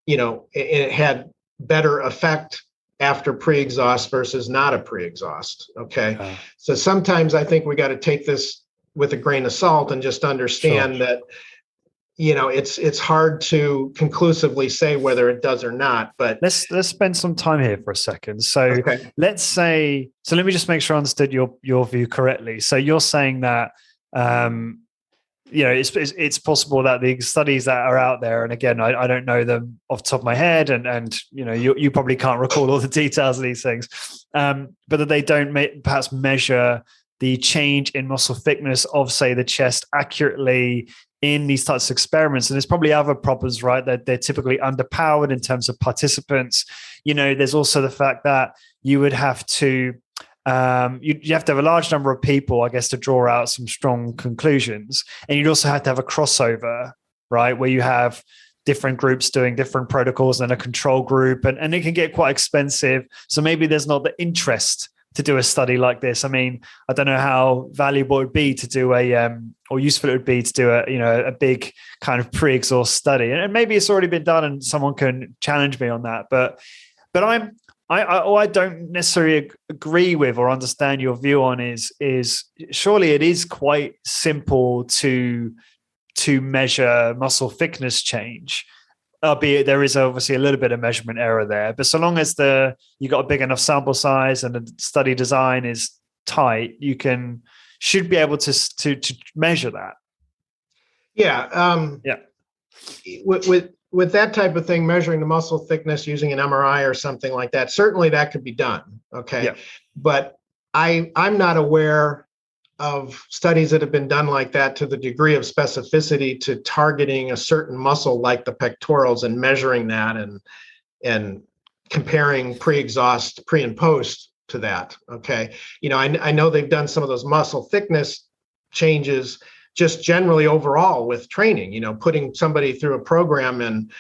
it had better effect after pre-exhaust versus not a pre-exhaust. Okay. So sometimes I think we got to take this with a grain of salt and just understand that, it's hard to conclusively say whether it does or not. But let's spend some time here for a second. So let's say, let me just make sure I understood your view correctly. So you're saying that, it's possible that the studies that are out there, and again, I don't know them off the top of my head, and you probably can't recall all the details of these things, but that they don't perhaps measure the change in muscle thickness of, say, the chest accurately in these types of experiments. And there's probably other problems, right? That they're typically underpowered in terms of participants. There's also the fact that you would have to you have to have a large number of people, I guess, to draw out some strong conclusions. And you'd also have to have a crossover, right? Where you have different groups doing different protocols and a control group, and it can get quite expensive. So maybe there's not the interest to do a study like this. I mean, I don't know how valuable it would be to do or useful it would be to do a big kind of pre-exhaust study. And maybe it's already been done and someone can challenge me on that. But I don't necessarily agree with or understand your view on is surely it is quite simple to measure muscle thickness change, albeit there is obviously a little bit of measurement error there. But so long as you got a big enough sample size and the study design is tight, you should be able to measure that. Yeah. With that type of thing, measuring the muscle thickness using an MRI or something like that, certainly that could be done. Okay. Yeah. But I'm not aware of studies that have been done like that to the degree of specificity to targeting a certain muscle like the pectorals and measuring that and comparing pre-exhaust, pre and post to that. Okay. I know they've done some of those muscle thickness changes just generally overall with training, putting somebody through a program and,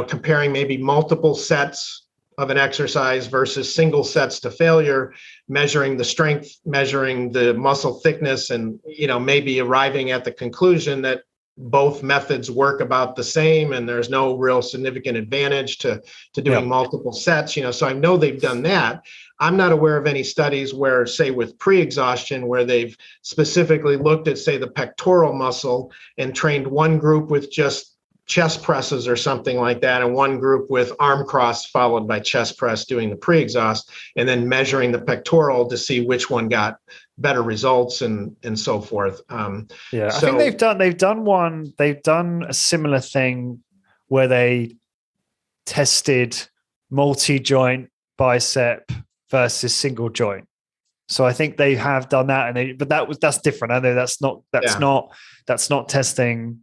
comparing maybe multiple sets of an exercise versus single sets to failure, measuring the strength, measuring the muscle thickness, and, maybe arriving at the conclusion that both methods work about the same and there's no real significant advantage to doing multiple sets, so I know they've done that. I'm not aware of any studies where, say, with pre-exhaustion, where they've specifically looked at, say, the pectoral muscle and trained one group with just chest presses or something like that, and one group with arm cross followed by chest press doing the pre-exhaust, and then measuring the pectoral to see which one got better results and so forth. I think they've done a similar thing where they tested multi-joint bicep versus single joint. So I think they have done that, but that's different. I know that's not testing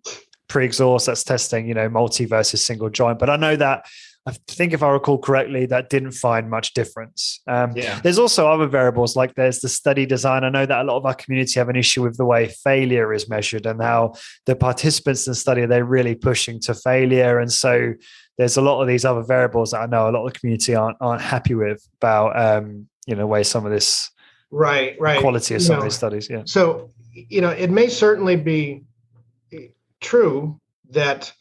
pre-exhaust. That's testing, multi versus single joint. But I know that, I think if I recall correctly, that didn't find much difference. There's also other variables, like there's the study design. I know that a lot of our community have an issue with the way failure is measured and how the participants in the study, they're really pushing to failure. And so there's a lot of these other variables that I know a lot of the community aren't happy with about, way some of this quality of some of these studies. Yeah. So, it may certainly be true that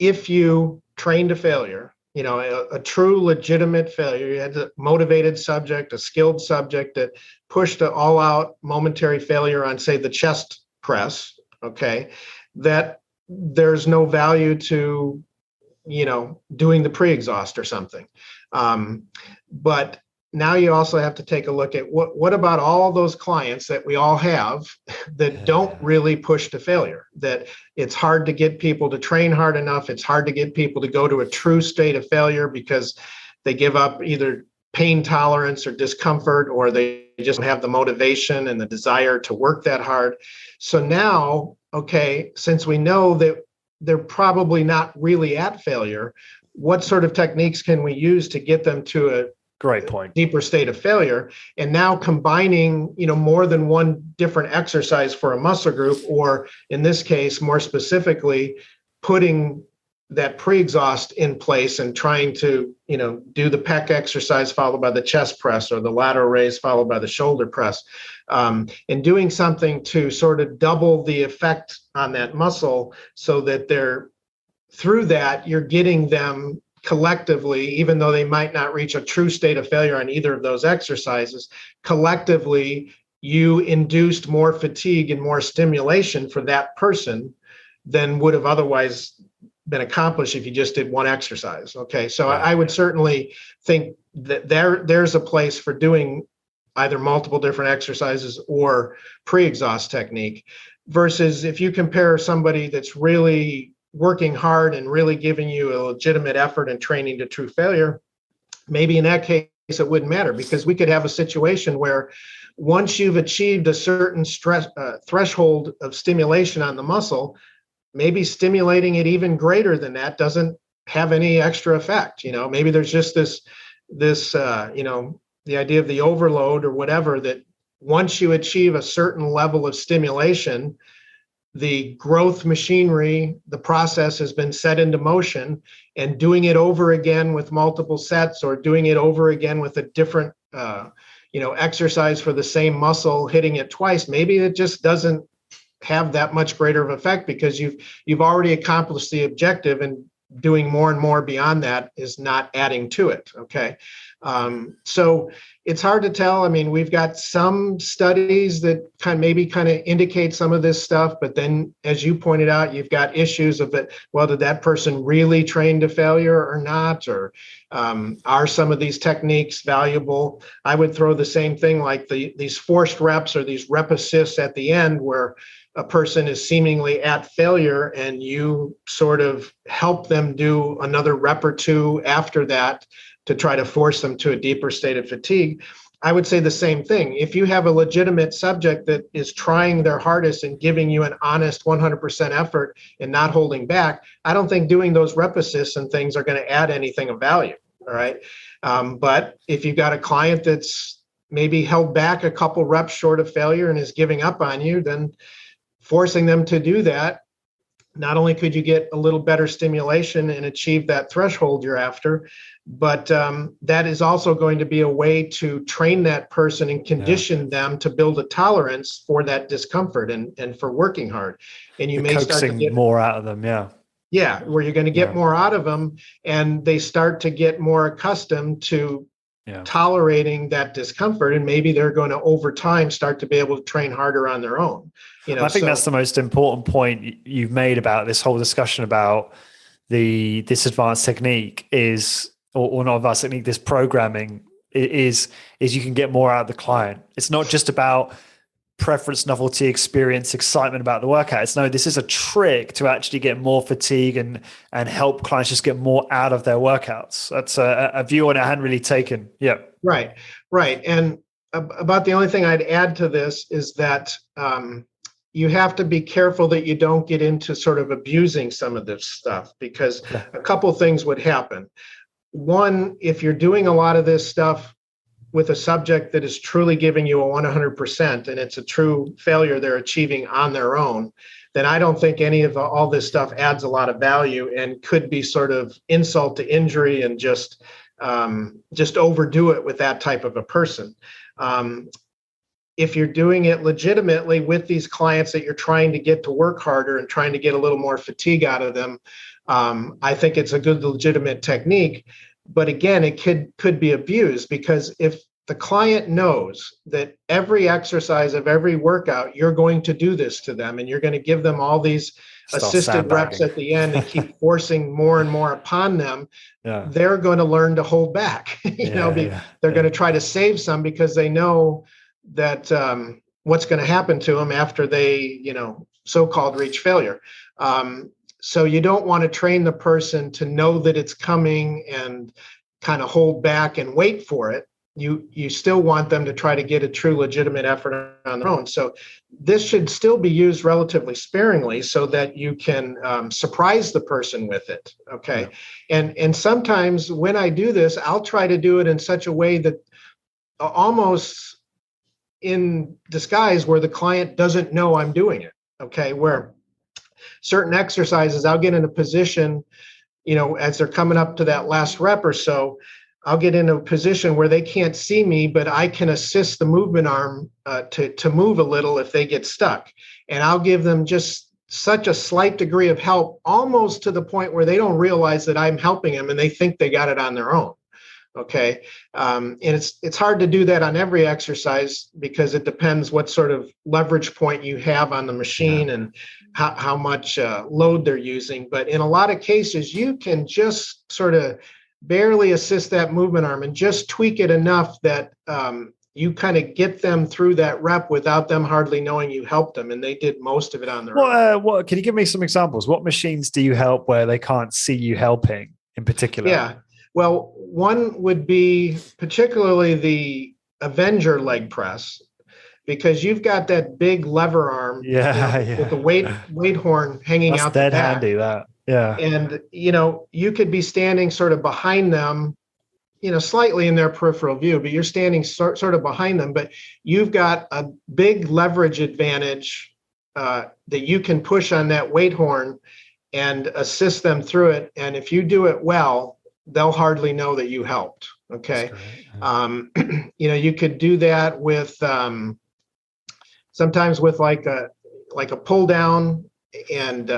if you train to failure, a true legitimate failure, you had a motivated subject, a skilled subject that pushed an all-out momentary failure on, say, the chest press, okay, that there's no value to, doing the pre-exhaust or something. But now you also have to take a look at what about all those clients that we all have that don't really push to failure, that it's hard to get people to train hard enough. It's hard to get people to go to a true state of failure because they give up either pain tolerance or discomfort, or they just don't have the motivation and the desire to work that hard. So now, okay, since we know that they're probably not really at failure, what sort of techniques can we use to get them to a great point, deeper state of failure? And now combining, more than one different exercise for a muscle group, or in this case, more specifically, putting that pre-exhaust in place and trying to, do the pec exercise followed by the chest press, or the lateral raise followed by the shoulder press, and doing something to sort of double the effect on that muscle, so that through that, you're getting them collectively, even though they might not reach a true state of failure on either of those exercises, collectively, you induced more fatigue and more stimulation for that person than would have otherwise been accomplished if you just did one exercise. Okay, so I would certainly think that there's a place for doing either multiple different exercises or pre-exhaust technique, versus if you compare somebody that's really working hard and really giving you a legitimate effort and training to true failure, maybe in that case it wouldn't matter, because we could have a situation where once you've achieved a certain stress threshold of stimulation on the muscle, maybe stimulating it even greater than that doesn't have any extra effect. Maybe there's just this the idea of the overload or whatever, that once you achieve a certain level of stimulation, the growth machinery, the process has been set into motion, and doing it over again with multiple sets, or doing it over again with a different, exercise for the same muscle, hitting it twice, maybe it just doesn't have that much greater of effect, because you've already accomplished the objective, and doing more and more beyond that is not adding to it. Okay. So it's hard to tell. I mean, we've got some studies that kind of indicate some of this stuff, but then, as you pointed out, you've got issues of it. Well, did that person really train to failure or not? Or are some of these techniques valuable? I would throw the same thing, like these forced reps, or these rep assists at the end, where a person is seemingly at failure and you sort of help them do another rep or two after that to try to force them to a deeper state of fatigue. I would say the same thing. If you have a legitimate subject that is trying their hardest and giving you an honest 100% effort and not holding back, I don't think doing those rep assists and things are going to add anything of value. All right. But if you've got a client that's maybe held back a couple reps short of failure and is giving up on you, then forcing them to do that, not only could you get a little better stimulation and achieve that threshold you're after, but that is also going to be a way to train that person and condition them to build a tolerance for that discomfort and for working hard. And you may start to get more out of them. Yeah, where you're going to get more out of them, and they start to get more accustomed to tolerating that discomfort, and maybe they're going to over time start to be able to train harder on their own. I think that's the most important point you've made about this whole discussion about this advanced technique is, or not advanced technique, this programming is you can get more out of the client. It's not just about preference, novelty, experience, excitement about the workout. This is a trick to actually get more fatigue and help clients just get more out of their workouts. That's a view on it I hadn't really taken. Yeah. Right. And about the only thing I'd add to this is that you have to be careful that you don't get into sort of abusing some of this stuff, because a couple things would happen. One, if you're doing a lot of this stuff with a subject that is truly giving you a 100% and it's a true failure they're achieving on their own, then I don't think any of all this stuff adds a lot of value and could be sort of insult to injury and just overdo it with that type of a person. If you're doing it legitimately with these clients that you're trying to get to work harder and trying to get a little more fatigue out of them, I think it's a good legitimate technique. But again, it could be abused, because if the client knows that every exercise of every workout, you're going to do this to them and you're going to give them all these assisted reps at the end and keep forcing more and more upon them, they're going to learn to hold back. They're going to try to save some, because they know that what's going to happen to them after they, so-called reach failure. So you don't want to train the person to know that it's coming and kind of hold back and wait for it. you still want them to try to get a true legitimate effort on their own. So this should still be used relatively sparingly so that you can surprise the person with it. Okay. Yeah. And sometimes when I do this, I'll try to do it in such a way that almost in disguise where the client doesn't know I'm doing it. Okay. Where certain exercises, I'll get in a position, as they're coming up to that last rep or so, I'll get in a position where they can't see me, but I can assist the movement arm to move a little if they get stuck. And I'll give them just such a slight degree of help, almost to the point where they don't realize that I'm helping them and they think they got it on their own. Okay. And it's hard to do that on every exercise because it depends what sort of leverage point you have on the machine and how much load they're using. But in a lot of cases, you can just sort of barely assist that movement arm and just tweak it enough that you kind of get them through that rep without them hardly knowing you helped them, and they did most of it on their own. What can you give me some examples? What machines do you help where they can't see you helping in particular? Yeah, well, one would be particularly the Avenger leg press, because you've got that big lever arm with the weight horn hanging out the back. That's dead handy, that. Yeah. And, you could be standing sort of behind them, slightly in their peripheral view, but you're standing sort of behind them, but you've got a big leverage advantage that you can push on that weight horn and assist them through it. And if you do it well, they'll hardly know that you helped. Okay. You could do that with sometimes with like a pull down, and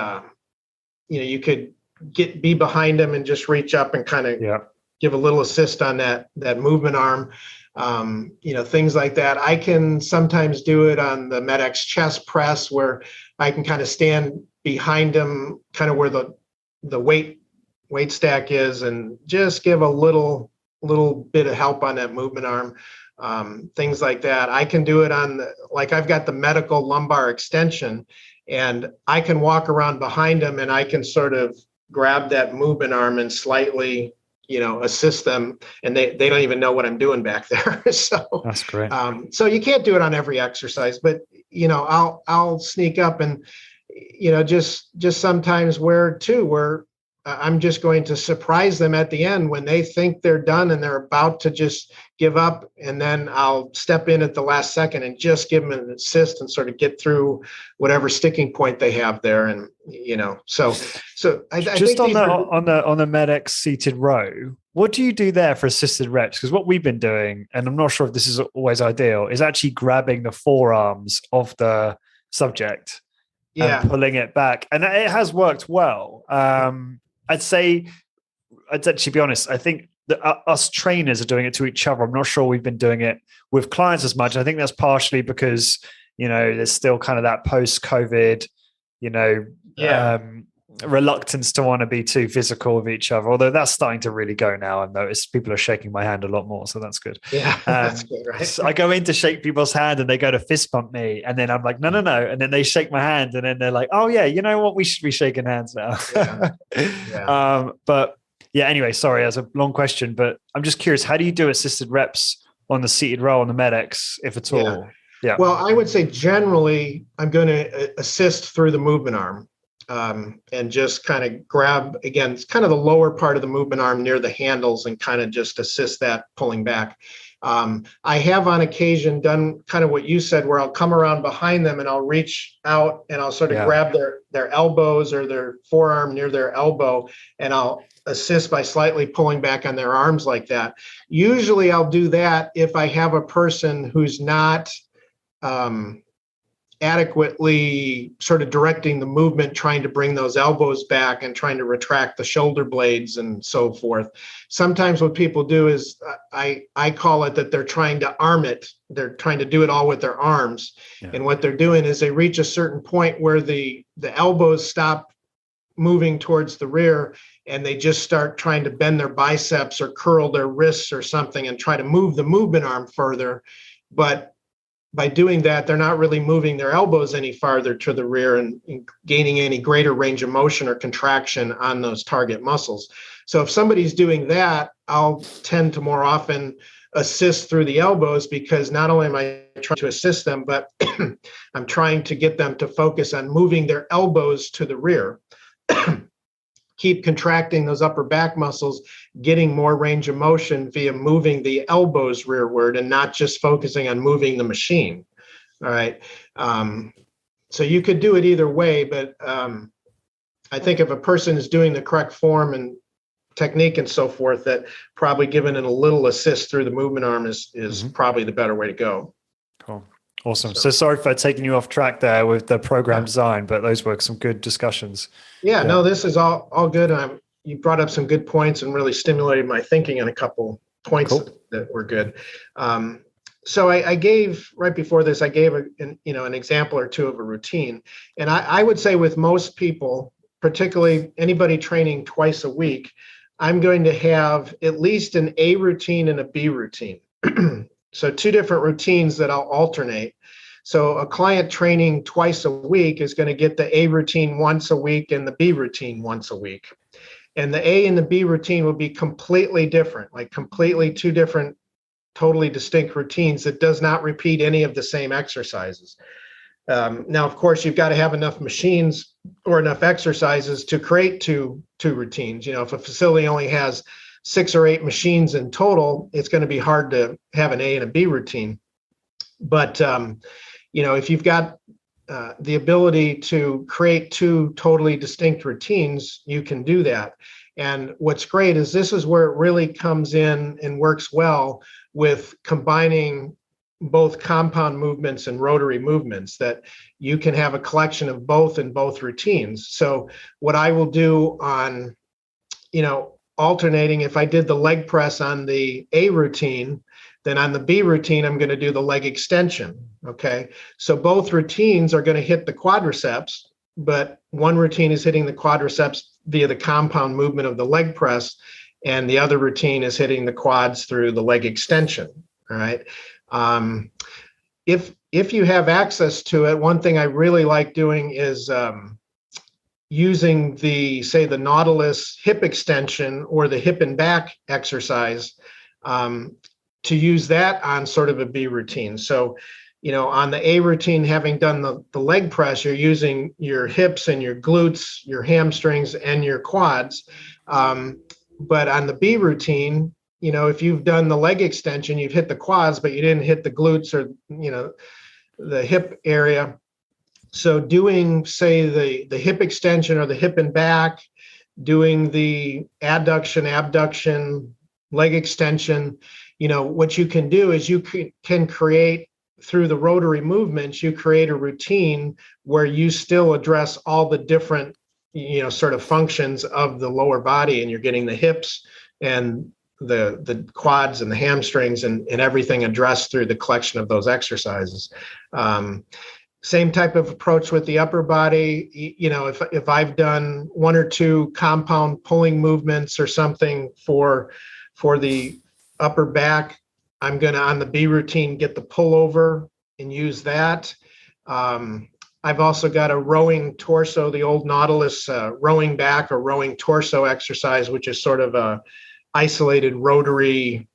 you could be behind them and just reach up and kind of give a little assist on that movement arm. Things like that. I can sometimes do it on the MedX chest press, where I can kind of stand behind them, kind of where the weight stack is, and just give a little bit of help on that movement arm. Things like that. I can do it on I've got the medical lumbar extension, and I can walk around behind them and I can sort of grab that movement arm and slightly, assist them, and they don't even know what I'm doing back there. So that's great. So you can't do it on every exercise, but I'll sneak up and just sometimes where I'm just going to surprise them at the end when they think they're done and they're about to just give up. And then I'll step in at the last second and just give them an assist and sort of get through whatever sticking point they have there. And, so I just think on the MedX seated row, what do you do there for assisted reps? Because what we've been doing, and I'm not sure if this is always ideal, is actually grabbing the forearms of the subject and pulling it back. And it has worked well. I'd actually be honest, I think that us trainers are doing it to each other. I'm not sure we've been doing it with clients as much. I think that's partially because, there's still kind of that post-COVID, reluctance to want to be too physical with each other. Although that's starting to really go now. I've noticed people are shaking my hand a lot more, so that's good. Yeah, that's good, right? So I go in to shake people's hand and they go to fist bump me, and then I'm like, no. And then they shake my hand, and then they're like, oh yeah, you know what? We should be shaking hands now. But yeah, anyway, sorry, that's a long question, but I'm just curious, how do you do assisted reps on the seated row on the MedX, if at all? Yeah. Well, I would say generally I'm going to assist through the movement arm. And just kind of grab, again, it's kind of the lower part of the movement arm near the handles, and kind of just assist that pulling back. I have on occasion done kind of what you said, where I'll come around behind them and I'll reach out and I'll sort of grab their elbows or their forearm near their elbow, and I'll assist by slightly pulling back on their arms like that. Usually I'll do that if I have a person who's not adequately sort of directing the movement, trying to bring those elbows back and trying to retract the shoulder blades and so forth. Sometimes what people do is I call it that they're trying to arm it. They're trying to do it all with their arms. Yeah. And what they're doing is they reach a certain point where the elbows stop moving towards the rear, and they just start trying to bend their biceps or curl their wrists or something and try to move the movement arm further. But by doing that, they're not really moving their elbows any farther to the rear and gaining any greater range of motion or contraction on those target muscles. So if somebody's doing that, I'll tend to more often assist through the elbows, because not only am I trying to assist them, but I'm trying to get them to focus on moving their elbows to the rear. Keep contracting those upper back muscles, getting more range of motion via moving the elbows rearward and not just focusing on moving the machine. All right. So you could do it either way, but I think if a person is doing the correct form and technique and so forth, that probably giving it a little assist through the movement arm is probably the better way to go. Cool. Awesome. So sorry for taking you off track there with the program design, but those were some good discussions. Yeah, no, this is all good. You brought up some good points and really stimulated my thinking on a couple points that were good. So I gave, right before this, I gave an example or two of a routine. And I would say with most people, particularly anybody training twice a week, I'm going to have at least an A routine and a B routine. So two different routines that I'll alternate. So a client training twice a week is going to get the A routine once a week and the B routine once a week. And the A and the B routine will be completely different, like completely two different, totally distinct routines that does not repeat any of the same exercises. Now, of course, you've got to have enough machines or enough exercises to create two routines. If a facility only has 6 or 8 machines in total, it's going to be hard to have an A and a B routine. But, if you've got the ability to create two totally distinct routines, you can do that. And what's great is this is where it really comes in and works well with combining both compound movements and rotary movements, that you can have a collection of both in both routines. So what I will do on, alternating, if I did the leg press on the A routine, then on the B routine, I'm going to do the leg extension. Okay. So both routines are going to hit the quadriceps, but one routine is hitting the quadriceps via the compound movement of the leg press, and the other routine is hitting the quads through the leg extension. All right. If you have access to it, one thing I really like doing is using the Nautilus Hip Extension or the hip and back exercise, to use that on sort of a B routine. So, on the A routine, having done the leg press, you're using your hips and your glutes, your hamstrings, and your quads. But on the B routine, if you've done the leg extension, you've hit the quads, but you didn't hit the glutes or, the hip area. So doing, say, the hip extension or the hip and back, doing the adduction, abduction, leg extension, what you can do is you can create, through the rotary movements, you create a routine where you still address all the different, sort of functions of the lower body, and you're getting the hips and the quads and the hamstrings and everything addressed through the collection of those exercises. Same type of approach with the upper body. If I've done 1 or 2 compound pulling movements or something for the upper back, I'm going to, on the B routine, get the pullover and use that. I've also got a rowing torso, the old Nautilus rowing back or rowing torso exercise, which is sort of a isolated rotary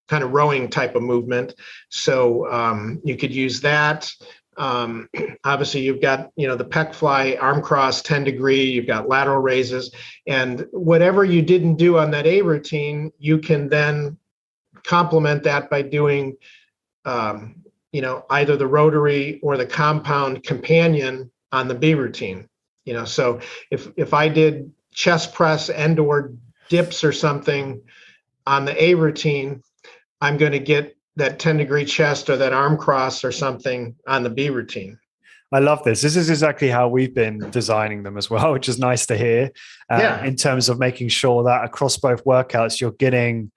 kind of rowing type of movement. So you could use that. Obviously, you've got, the pec fly, arm cross, 10 degree, you've got lateral raises, and whatever you didn't do on that A routine, you can then complement that by doing, either the rotary or the compound companion on the B routine. So if I did chest press and or dips or something on the A routine, I'm going to get that 10 degree chest or that arm cross or something on the B routine. I love this. This is exactly how we've been designing them as well, which is nice to hear. In terms of making sure that across both workouts, you're getting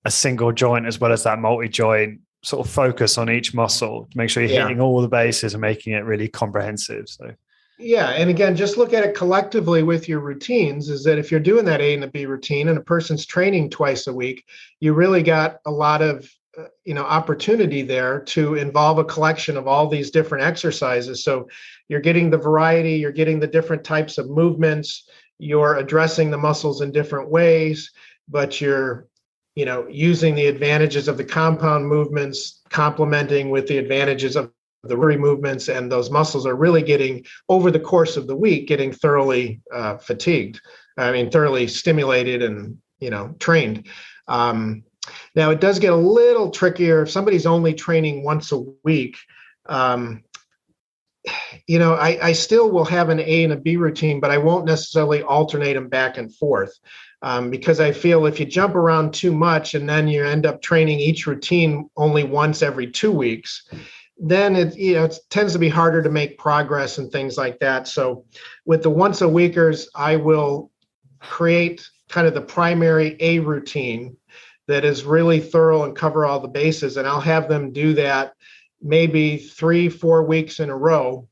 a single joint as well as that multi-joint sort of focus on each muscle to make sure you're hitting all the bases and making it really comprehensive. So. Yeah. And again, just look at it collectively with your routines, is that if you're doing that A and the B routine and a person's training twice a week, you really got a lot of opportunity there to involve a collection of all these different exercises. So you're getting the variety, you're getting the different types of movements, you're addressing the muscles in different ways, but you're using the advantages of the compound movements, complementing with the advantages of the rotary movements, and those muscles are really getting, over the course of the week, getting thoroughly fatigued. Thoroughly stimulated and, trained. Now, it does get a little trickier if somebody's only training once a week. I still will have an A and a B routine, but I won't necessarily alternate them back and forth, because I feel if you jump around too much and then you end up training each routine only once every 2 weeks, then it tends to be harder to make progress and things like that. So with the once a weekers, I will create kind of the primary A routine that is really thorough and cover all the bases. And I'll have them do that maybe 3-4 weeks in a row.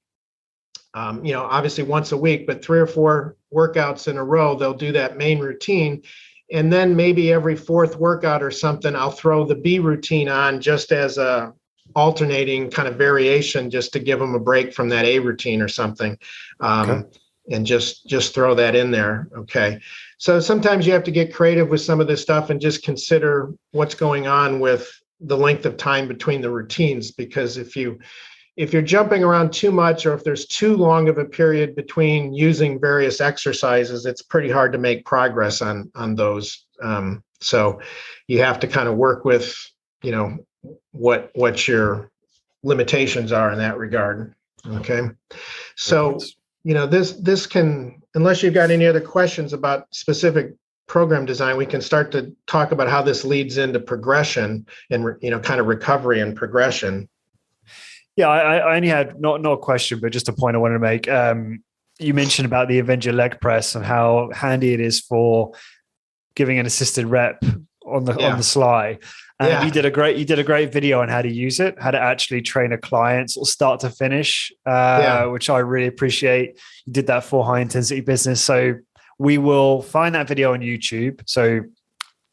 Obviously once a week, but 3 or 4 workouts in a row, they'll do that main routine. And then maybe every 4th workout or something, I'll throw the B routine on just as a alternating kind of variation, just to give them a break from that A routine or something. Okay. And just throw that in there. Okay. So sometimes you have to get creative with some of this stuff and just consider what's going on with the length of time between the routines, because if you're jumping around too much, or if there's too long of a period between using various exercises, it's pretty hard to make progress on those. So you have to kind of work with, what your limitations are in that regard. Okay. So, this can, unless you've got any other questions about specific program design, we can start to talk about how this leads into progression and, kind of recovery and progression. Yeah, I only had not a question, but just a point I wanted to make. You mentioned about the Avenger leg press and how handy it is for giving an assisted rep on the sly. And you did a great video on how to use it, how to actually train a client sort of start to finish, which I really appreciate. You did that for high intensity business. So we will find that video on YouTube. So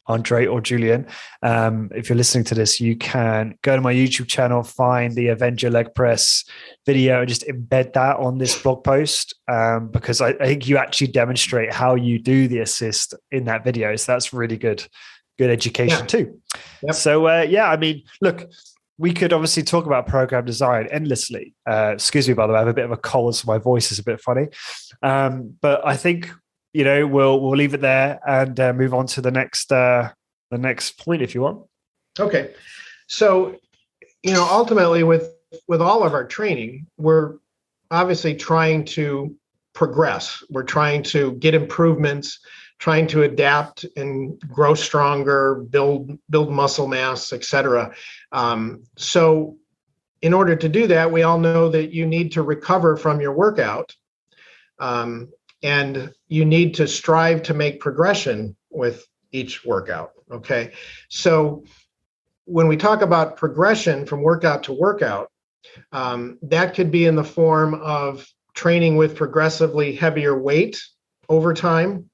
Andre or Julian, if you're listening to this, you can go to my YouTube channel, find the Avenger leg press video, and just embed that on this blog post, because I think you actually demonstrate how you do the assist in that video. So that's really good education too. Yep. So look, we could obviously talk about program design endlessly. Excuse me, by the way, I have a bit of a cold, so my voice is a bit funny. But I think we'll leave it there and move on to the next point if you want. Okay. So ultimately with all of our training, we're obviously trying to progress. We're trying to get improvements, trying to adapt and grow stronger, build muscle mass, et cetera. So in order to do that, we all know that you need to recover from your workout, and you need to strive to make progression with each workout. Okay. So when we talk about progression from workout to workout, that could be in the form of training with progressively heavier weight over time,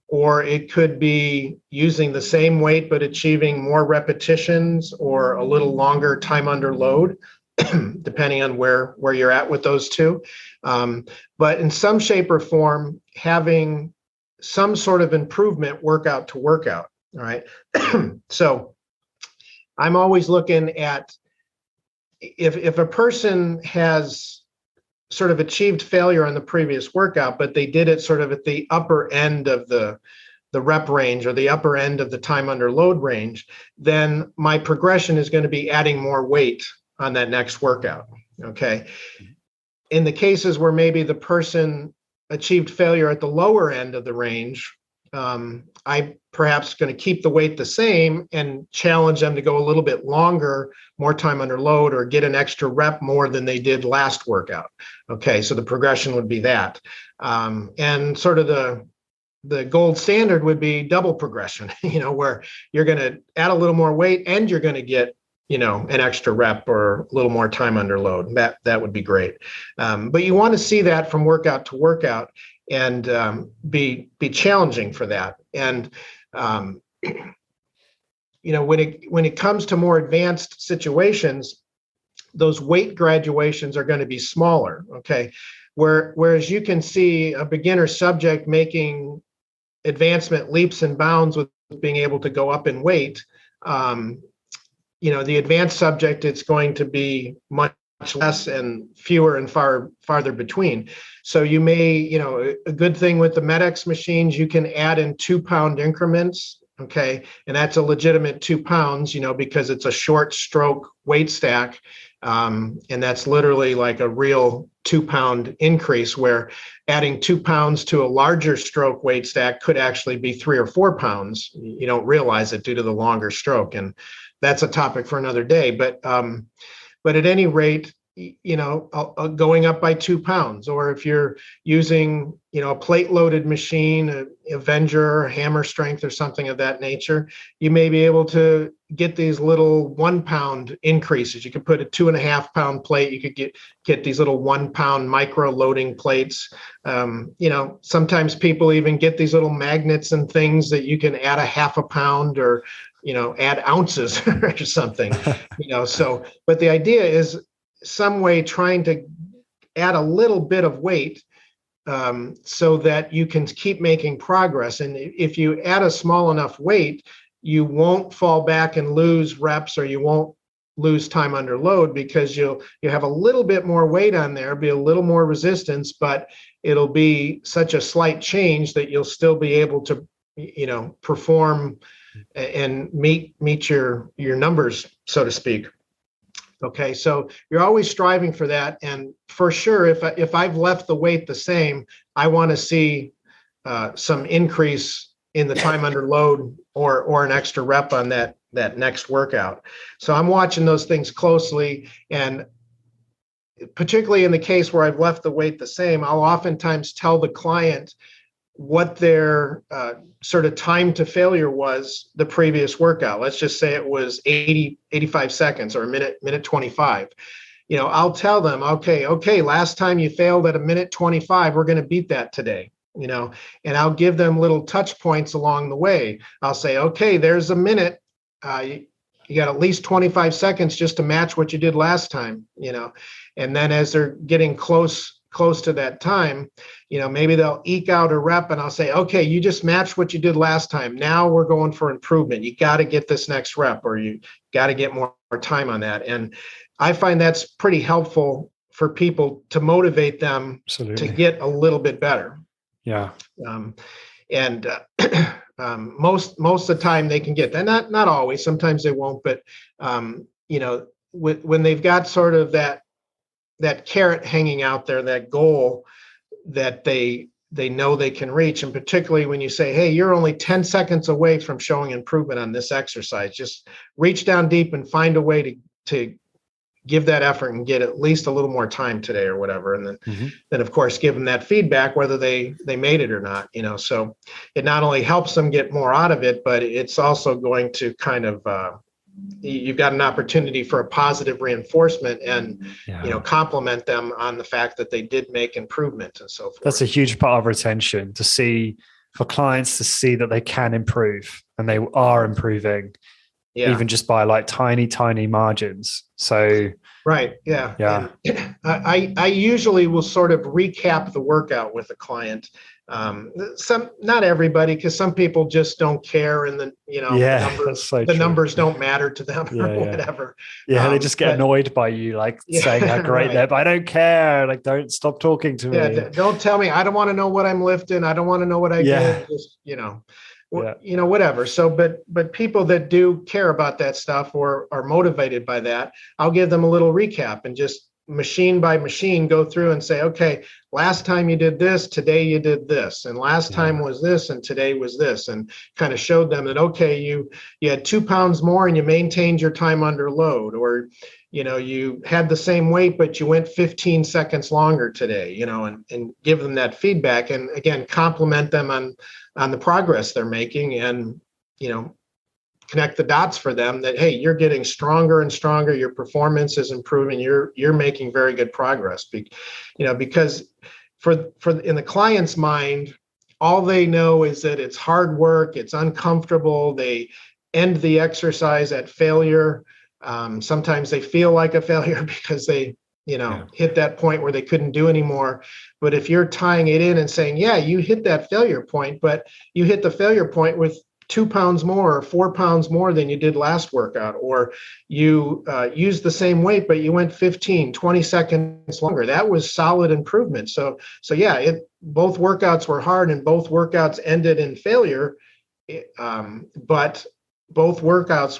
or it could be using the same weight but achieving more repetitions or a little longer time under load, depending on where you're at with those two. But in some shape or form, having some sort of improvement workout to workout. All right. So I'm always looking at if a person has sort of achieved failure on the previous workout, but they did it sort of at the upper end of the rep range or the upper end of the time under load range, then my progression is going to be adding more weight on that next workout. Okay. In the cases where maybe the person achieved failure at the lower end of the range, I perhaps going to keep the weight the same and challenge them to go a little bit longer, more time under load, or get an extra rep more than they did last workout. Okay, so the progression would be that. And sort of the gold standard would be double progression, where you're going to add a little more weight and you're going to get an extra rep or a little more time under load. That would be great. But you want to see that from workout to workout and be challenging for that. And when it comes to more advanced situations, those weight graduations are going to be smaller. Okay, whereas you can see a beginner subject making advancement leaps and bounds with being able to go up in weight. The advanced subject, it's going to be much less and fewer and farther between. So you may, a good thing with the MedX machines, you can add in 2-pound increments. Okay. And that's a legitimate 2 pounds, because it's a short stroke weight stack. And that's literally like a real 2-pound increase, where adding 2 pounds to a larger stroke weight stack could actually be 3 or 4 pounds. You don't realize it due to the longer stroke. And that's a topic for another day. But at any rate, going up by 2 pounds, or if you're using, a plate loaded machine, a Avenger, Hammer Strength, or something of that nature, you may be able to get these little 1 pound increases. You could put a 2.5 pound plate. You could get these little 1 pound micro loading plates. Sometimes people even get these little magnets and things that you can add a 0.5 pound, or, add ounces or something, but the idea is some way trying to add a little bit of weight so that you can keep making progress. And if you add a small enough weight, you won't fall back and lose reps, or you won't lose time under load, because you have a little bit more weight on there, be a little more resistance, but it'll be such a slight change that you'll still be able to, perform and meet your numbers, so to speak. Okay, so you're always striving for that. And for sure, if I've left the weight the same, I want to see some increase in the time under load, or an extra rep on that next workout. So I'm watching those things closely. And particularly in the case where I've left the weight the same, I'll oftentimes tell the client what their sort of time to failure was the previous workout. Let's just say it was 85 seconds, or a minute 25. I'll tell them, okay, last time you failed at a minute 25, we're going to beat that today, and I'll give them little touch points along the way. I'll say, okay, there's a minute. You got at least 25 seconds just to match what you did last time, and then as they're getting close to that time, maybe they'll eke out a rep, and I'll say, okay, you just matched what you did last time. Now we're going for improvement. You got to get this next rep, or you got to get more time on that. And I find that's pretty helpful for people to motivate them Absolutely. to get a little bit better. Yeah. Most of the time they can get that. Not always. Sometimes they won't. But when they've got sort of that carrot hanging out there, that goal that they know they can reach. And particularly when you say, hey, you're only 10 seconds away from showing improvement on this exercise, just reach down deep and find a way to give that effort and get at least a little more time today, or whatever. And then of course, give them that feedback, whether they made it or not, so it not only helps them get more out of it, but it's also going to kind of, you've got an opportunity for a positive reinforcement, and compliment them on the fact that they did make improvement and so forth. That's a huge part of retention, to see, for clients to see that they can improve and they are improving, even just by like tiny margins. So right, yeah. I usually will sort of recap the workout with the client. Not everybody, because some people just don't care, and the numbers don't matter to them, or whatever. They just get annoyed by you, like saying how great they're, but I don't care. Like, don't stop talking to me. Don't tell me. I don't want to know what I'm lifting. I don't want to know what I did. Just whatever. So, but people that do care about that stuff, or are motivated by that, I'll give them a little recap and just machine by machine go through and say, okay, last time you did this, today you did this, and last time was this, and today was this, and kind of showed them that, okay, you had 2 pounds more and you maintained your time under load, or you had the same weight but you went 15 seconds longer today, and give them that feedback, and again, compliment them on the progress they're making, and connect the dots for them that, hey, you're getting stronger and stronger, your performance is improving, you're making very good progress. Because for in the client's mind, all they know is that it's hard work, it's uncomfortable, they end the exercise at failure. Sometimes they feel like a failure because they hit that point where they couldn't do anymore. But if you're tying it in and saying, yeah, you hit that failure point, but you hit the failure point with 2 pounds more or 4 pounds more than you did last workout, or you used the same weight, but you went 15, 20 seconds longer. That was solid improvement. So yeah, both workouts were hard and both workouts ended in failure. But both workouts,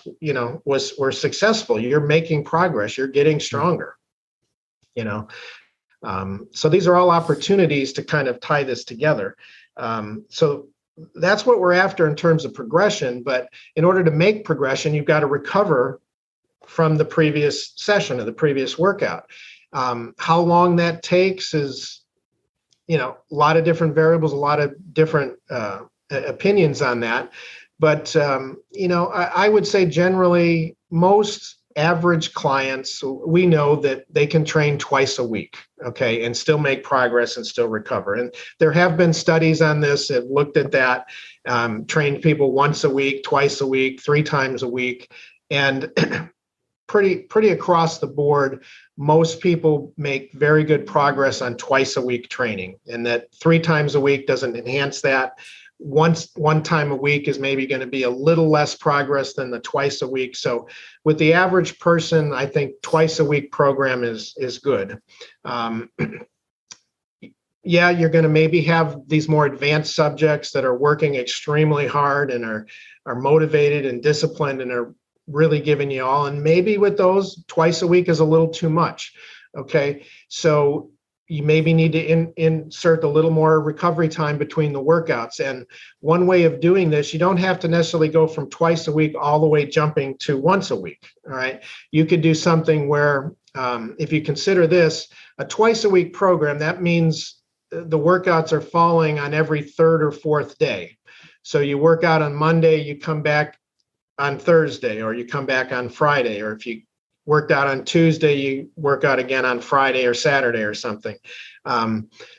were successful. You're making progress. You're getting stronger, So these are all opportunities to kind of tie this together. So that's what we're after in terms of progression. But in order to make progression, you've got to recover from the previous session or the previous workout. How long that takes is, a lot of different variables, a lot of different opinions on that. But, I would say generally most average clients, we know that they can train twice a week, okay, and still make progress and still recover. And there have been studies on this that looked at that, trained people once a week, twice a week, 3 times a week, and pretty across the board, most people make very good progress on twice a week training, and that 3 times a week doesn't enhance that. One time a week is maybe going to be a little less progress than the twice a week. So with the average person, I think twice a week program is good. Yeah, you're going to maybe have these more advanced subjects that are working extremely hard and are motivated and disciplined and are really giving you all. And maybe with those, twice a week is a little too much. Okay, so you maybe need to insert a little more recovery time between the workouts. And one way of doing this, you don't have to necessarily go from twice a week all the way jumping to once a week. All right, you could do something where if you consider this a twice a week program, that means the workouts are falling on every 3rd or 4th day. So you work out on Monday, you come back on Thursday, or you come back on Friday, or if you worked out on Tuesday, you work out again on Friday or Saturday or something.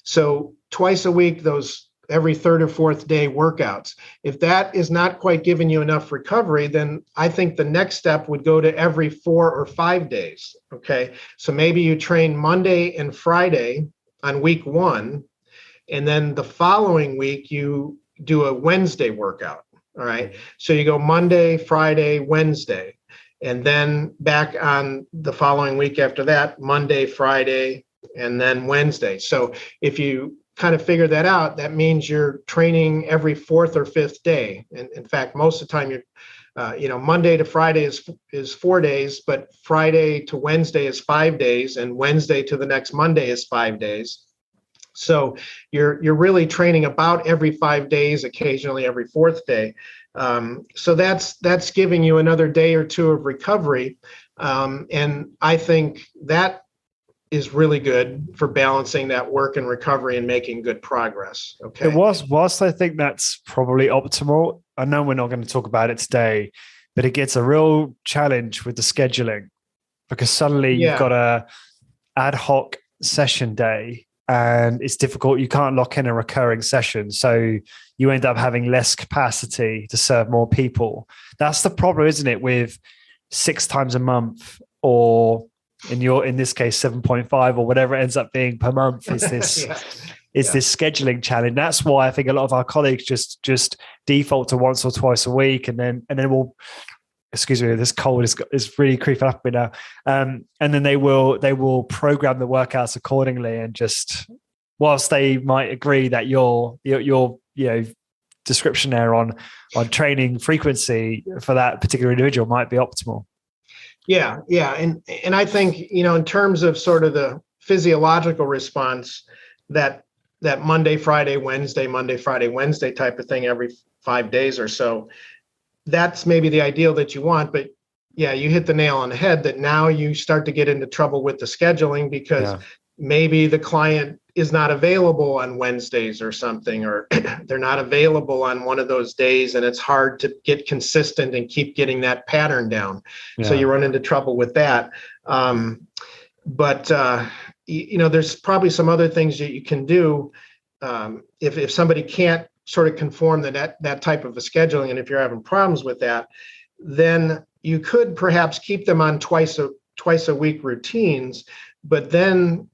So twice a week, those every 3rd or 4th day workouts. If that is not quite giving you enough recovery, then I think the next step would go to every 4 or 5 days. Okay, so maybe you train Monday and Friday on week 1, and then the following week you do a Wednesday workout. All right, so you go Monday, Friday, Wednesday, and then back on the following week after that, Monday, Friday, and then Wednesday. So if you kind of figure that out, that means you're training every 4th or 5th day. And in fact, most of the time you're, Monday to Friday is 4 days, but Friday to Wednesday is 5 days, and Wednesday to the next Monday is 5 days. So you're really training about every 5 days, occasionally every 4th day. So that's giving you another day or two of recovery. And I think that is really good for balancing that work and recovery and making good progress. Okay. Whilst I think that's probably optimal, I know we're not going to talk about it today, but it gets a real challenge with the scheduling, because suddenly you've got a ad hoc session day. And it's difficult. You can't lock in a recurring session. So you end up having less capacity to serve more people. That's the problem, isn't it? With 6 times a month, or in this case, 7.5 or whatever it ends up being per month, is this this scheduling challenge. That's why I think a lot of our colleagues just default to once or twice a week, and then we'll, excuse me, this cold is really creeping up me now. And then they will program the workouts accordingly, and just, whilst they might agree that your description there on training frequency for that particular individual might be optimal. Yeah. And I think, in terms of sort of the physiological response, that Monday, Friday, Wednesday, Monday, Friday, Wednesday type of thing every 5 days or so, that's maybe the ideal that you want. But yeah, you hit the nail on the head that now you start to get into trouble with the scheduling, because maybe the client is not available on Wednesdays or something, or they're not available on one of those days, and it's hard to get consistent and keep getting that pattern down. So you run into trouble with that. But there's probably some other things that you can do if somebody can't sort of conform that type of a scheduling, and if you're having problems with that, then you could perhaps keep them on twice a week routines, but then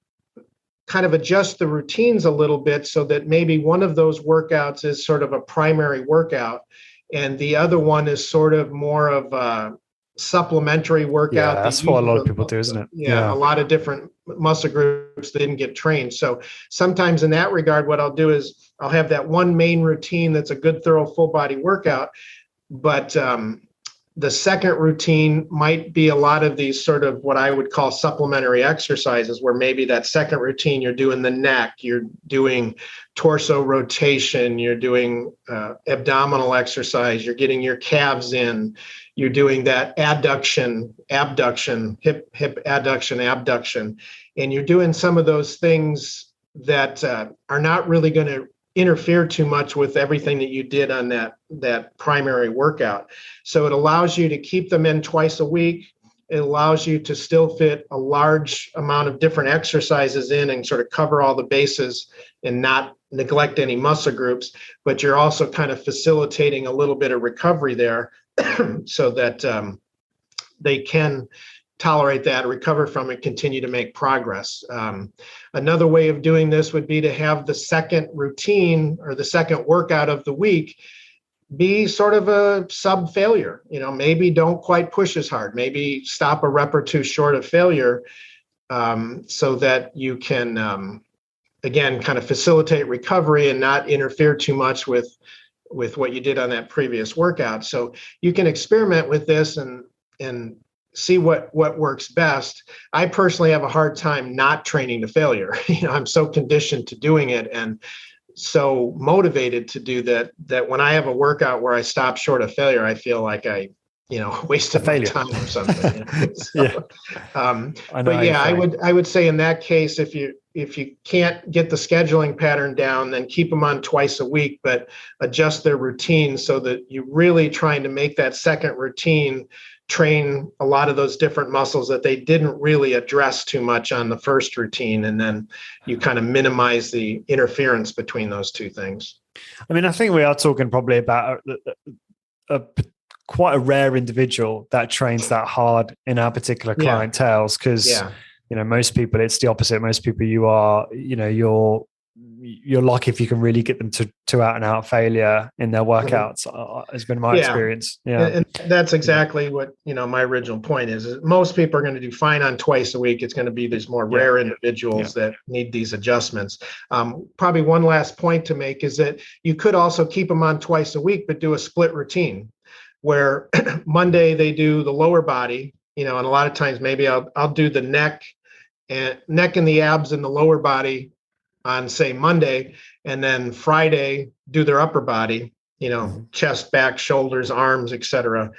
kind of adjust the routines a little bit so that maybe one of those workouts is sort of a primary workout, and the other one is sort of more of a supplementary workout. Yeah, that's what a lot of people do, isn't it? Yeah, a lot of different muscle groups that didn't get trained. So sometimes in that regard, what I'll do is I'll have that one main routine that's a good, thorough, full body workout, but the second routine might be a lot of these sort of what I would call supplementary exercises, where maybe that second routine, you're doing the neck, you're doing torso rotation, you're doing abdominal exercise, you're getting your calves in, you're doing that adduction, abduction, hip adduction, abduction, and you're doing some of those things that are not really going to interfere too much with everything that you did on that primary workout. So it allows you to keep them in twice a week. It allows you to still fit a large amount of different exercises in and sort of cover all the bases and not neglect any muscle groups, but you're also kind of facilitating a little bit of recovery there so that they can tolerate that, recover from it, continue to make progress. Another way of doing this would be to have the second routine or the second workout of the week be sort of a sub failure. Maybe don't quite push as hard, maybe stop a rep or two short of failure, so that you can, again, kind of facilitate recovery and not interfere too much with what you did on that previous workout. So you can experiment with this and see what works best. I personally have a hard time not training to failure. I'm so conditioned to doing it and so motivated to do that when I have a workout where I stop short of failure, I feel like I wasted my time or something. So, but yeah, I would say in that case, if you can't get the scheduling pattern down, then keep them on twice a week, but adjust their routine so that you're really trying to make that second routine train a lot of those different muscles that they didn't really address too much on the first routine. And then you kind of minimize the interference between those two things. I mean, I think we are talking probably about quite a rare individual that trains that hard in our particular clientele, because most people, it's the opposite. Most people, you're lucky if you can really get them to out and out failure in their workouts. Has been my experience. Yeah, and that's exactly what my original point is most people are going to do fine on twice a week. It's going to be these more rare individuals that need these adjustments. Probably one last point to make is that you could also keep them on twice a week, but do a split routine where Monday they do the lower body, and a lot of times maybe I'll do the neck and the abs and the lower body on, say, Monday, and then Friday do their upper body, chest, back, shoulders, arms, etc.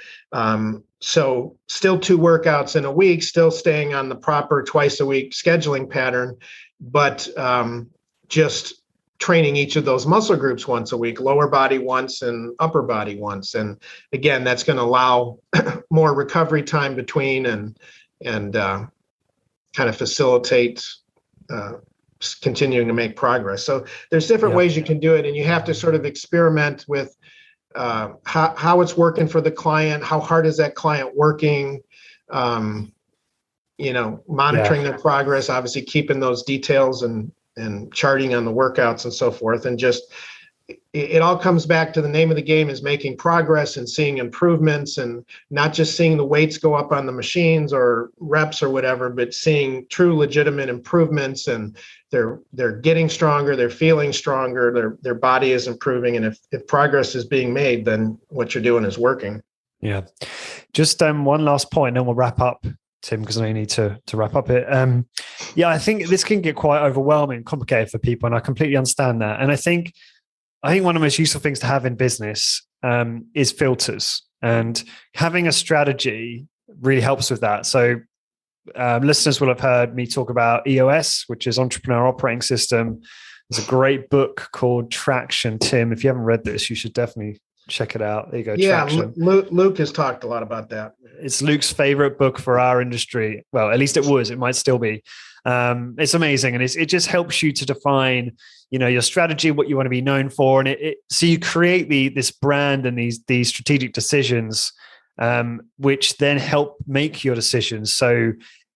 So still 2 workouts in a week, still staying on the proper twice a week scheduling pattern, but just training each of those muscle groups once a week, lower body once and upper body once. And again, that's going to allow more recovery time between and kind of facilitate continuing to make progress. So there's different ways you can do it, and you have to sort of experiment with how it's working for the client, how hard is that client working, monitoring their progress, obviously keeping those details and charting on the workouts and so forth. And just it all comes back to the name of the game is making progress and seeing improvements, and not just seeing the weights go up on the machines or reps or whatever, but seeing true legitimate improvements, and they're getting stronger, they're feeling stronger, their body is improving. And if progress is being made, then what you're doing is working. Yeah. Just one last point, and then we'll wrap up, Tim, because I need to wrap up it. I think this can get quite overwhelming and complicated for people, and I completely understand that. And I think one of the most useful things to have in business is filters, and having a strategy really helps with that. So listeners will have heard me talk about EOS, which is Entrepreneur Operating System. There's a great book called Traction. Tim, if you haven't read this, you should definitely check it out. There you go. Yeah, Traction. Luke has talked a lot about that. It's Luke's favorite book for our industry. Well, at least it was. It might still be. It's amazing, and it just helps you to define, your strategy, what you want to be known for, and so you create this brand and these strategic decisions, which then help make your decisions. So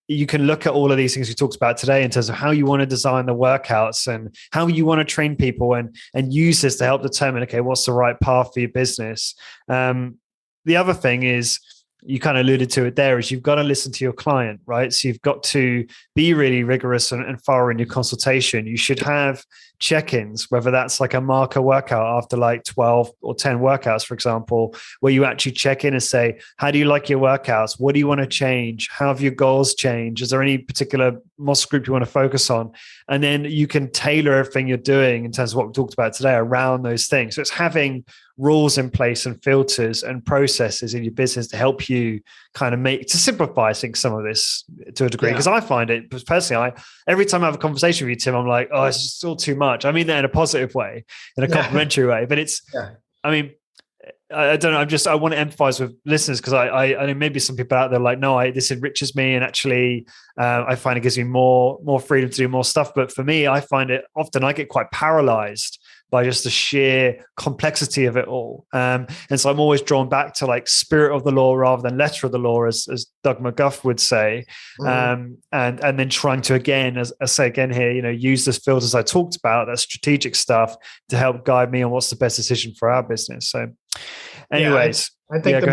you can look at all of these things we talked about today in terms of how you want to design the workouts and how you want to train people, and use this to help determine, okay, what's the right path for your business. The other thing is, you kind of alluded to it there, is you've got to listen to your client, right? So you've got to be really rigorous and thorough in your consultation. You should have check-ins, whether that's like a marker workout after like 12 or 10 workouts, for example, where you actually check in and say, how do you like your workouts? What do you want to change? How have your goals changed? Is there any particular muscle group you want to focus on? And then you can tailor everything you're doing in terms of what we talked about today around those things. So it's having rules in place and filters and processes in your business to help you kind of to simplify, I think, some of this to a degree. Because I find it personally, every time I have a conversation with you, Tim, I'm like, oh, it's just still too much. I mean that in a positive way, in a complimentary way, but it's, I mean, I don't know. I want to empathize with listeners, because I know maybe some people out there are like, no, this enriches me, and actually I find it gives me more freedom to do more stuff. But for me, I find it often I get quite paralyzed by just the sheer complexity of it all. And so I'm always drawn back to like spirit of the law rather than letter of the law, as Doug McGuff would say. And then trying to, again, as I say again here, use those filters I talked about, that strategic stuff, to help guide me on what's the best decision for our business. So anyways, I think the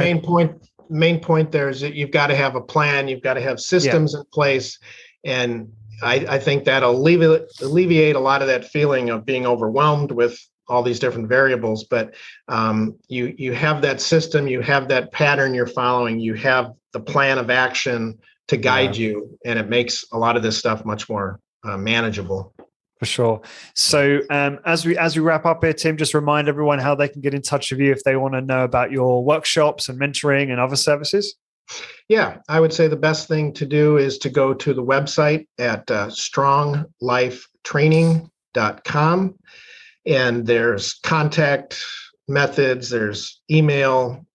main point there is that you've got to have a plan. You've got to have systems in place. And I think that'll alleviate a lot of that feeling of being overwhelmed with all these different variables. But you have that system, you have that pattern you're following, you have the plan of action to guide you, and it makes a lot of this stuff much more manageable. For sure. So as we wrap up here, Tim, just remind everyone how they can get in touch with you if they want to know about your workshops and mentoring and other services. Yeah, I would say the best thing to do is to go to the website at stronglifetraining.com, and there's contact methods, there's email,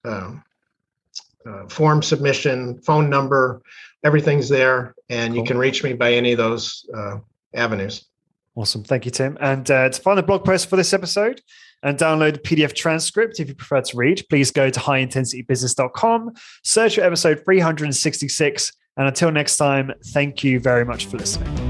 form submission, phone number, everything's there, and you can reach me by any of those avenues. Awesome. Thank you, Tim. And to find the blog post for this episode and download the PDF transcript, if you prefer to read, please go to highintensitybusiness.com, search for episode 366. And until next time, thank you very much for listening.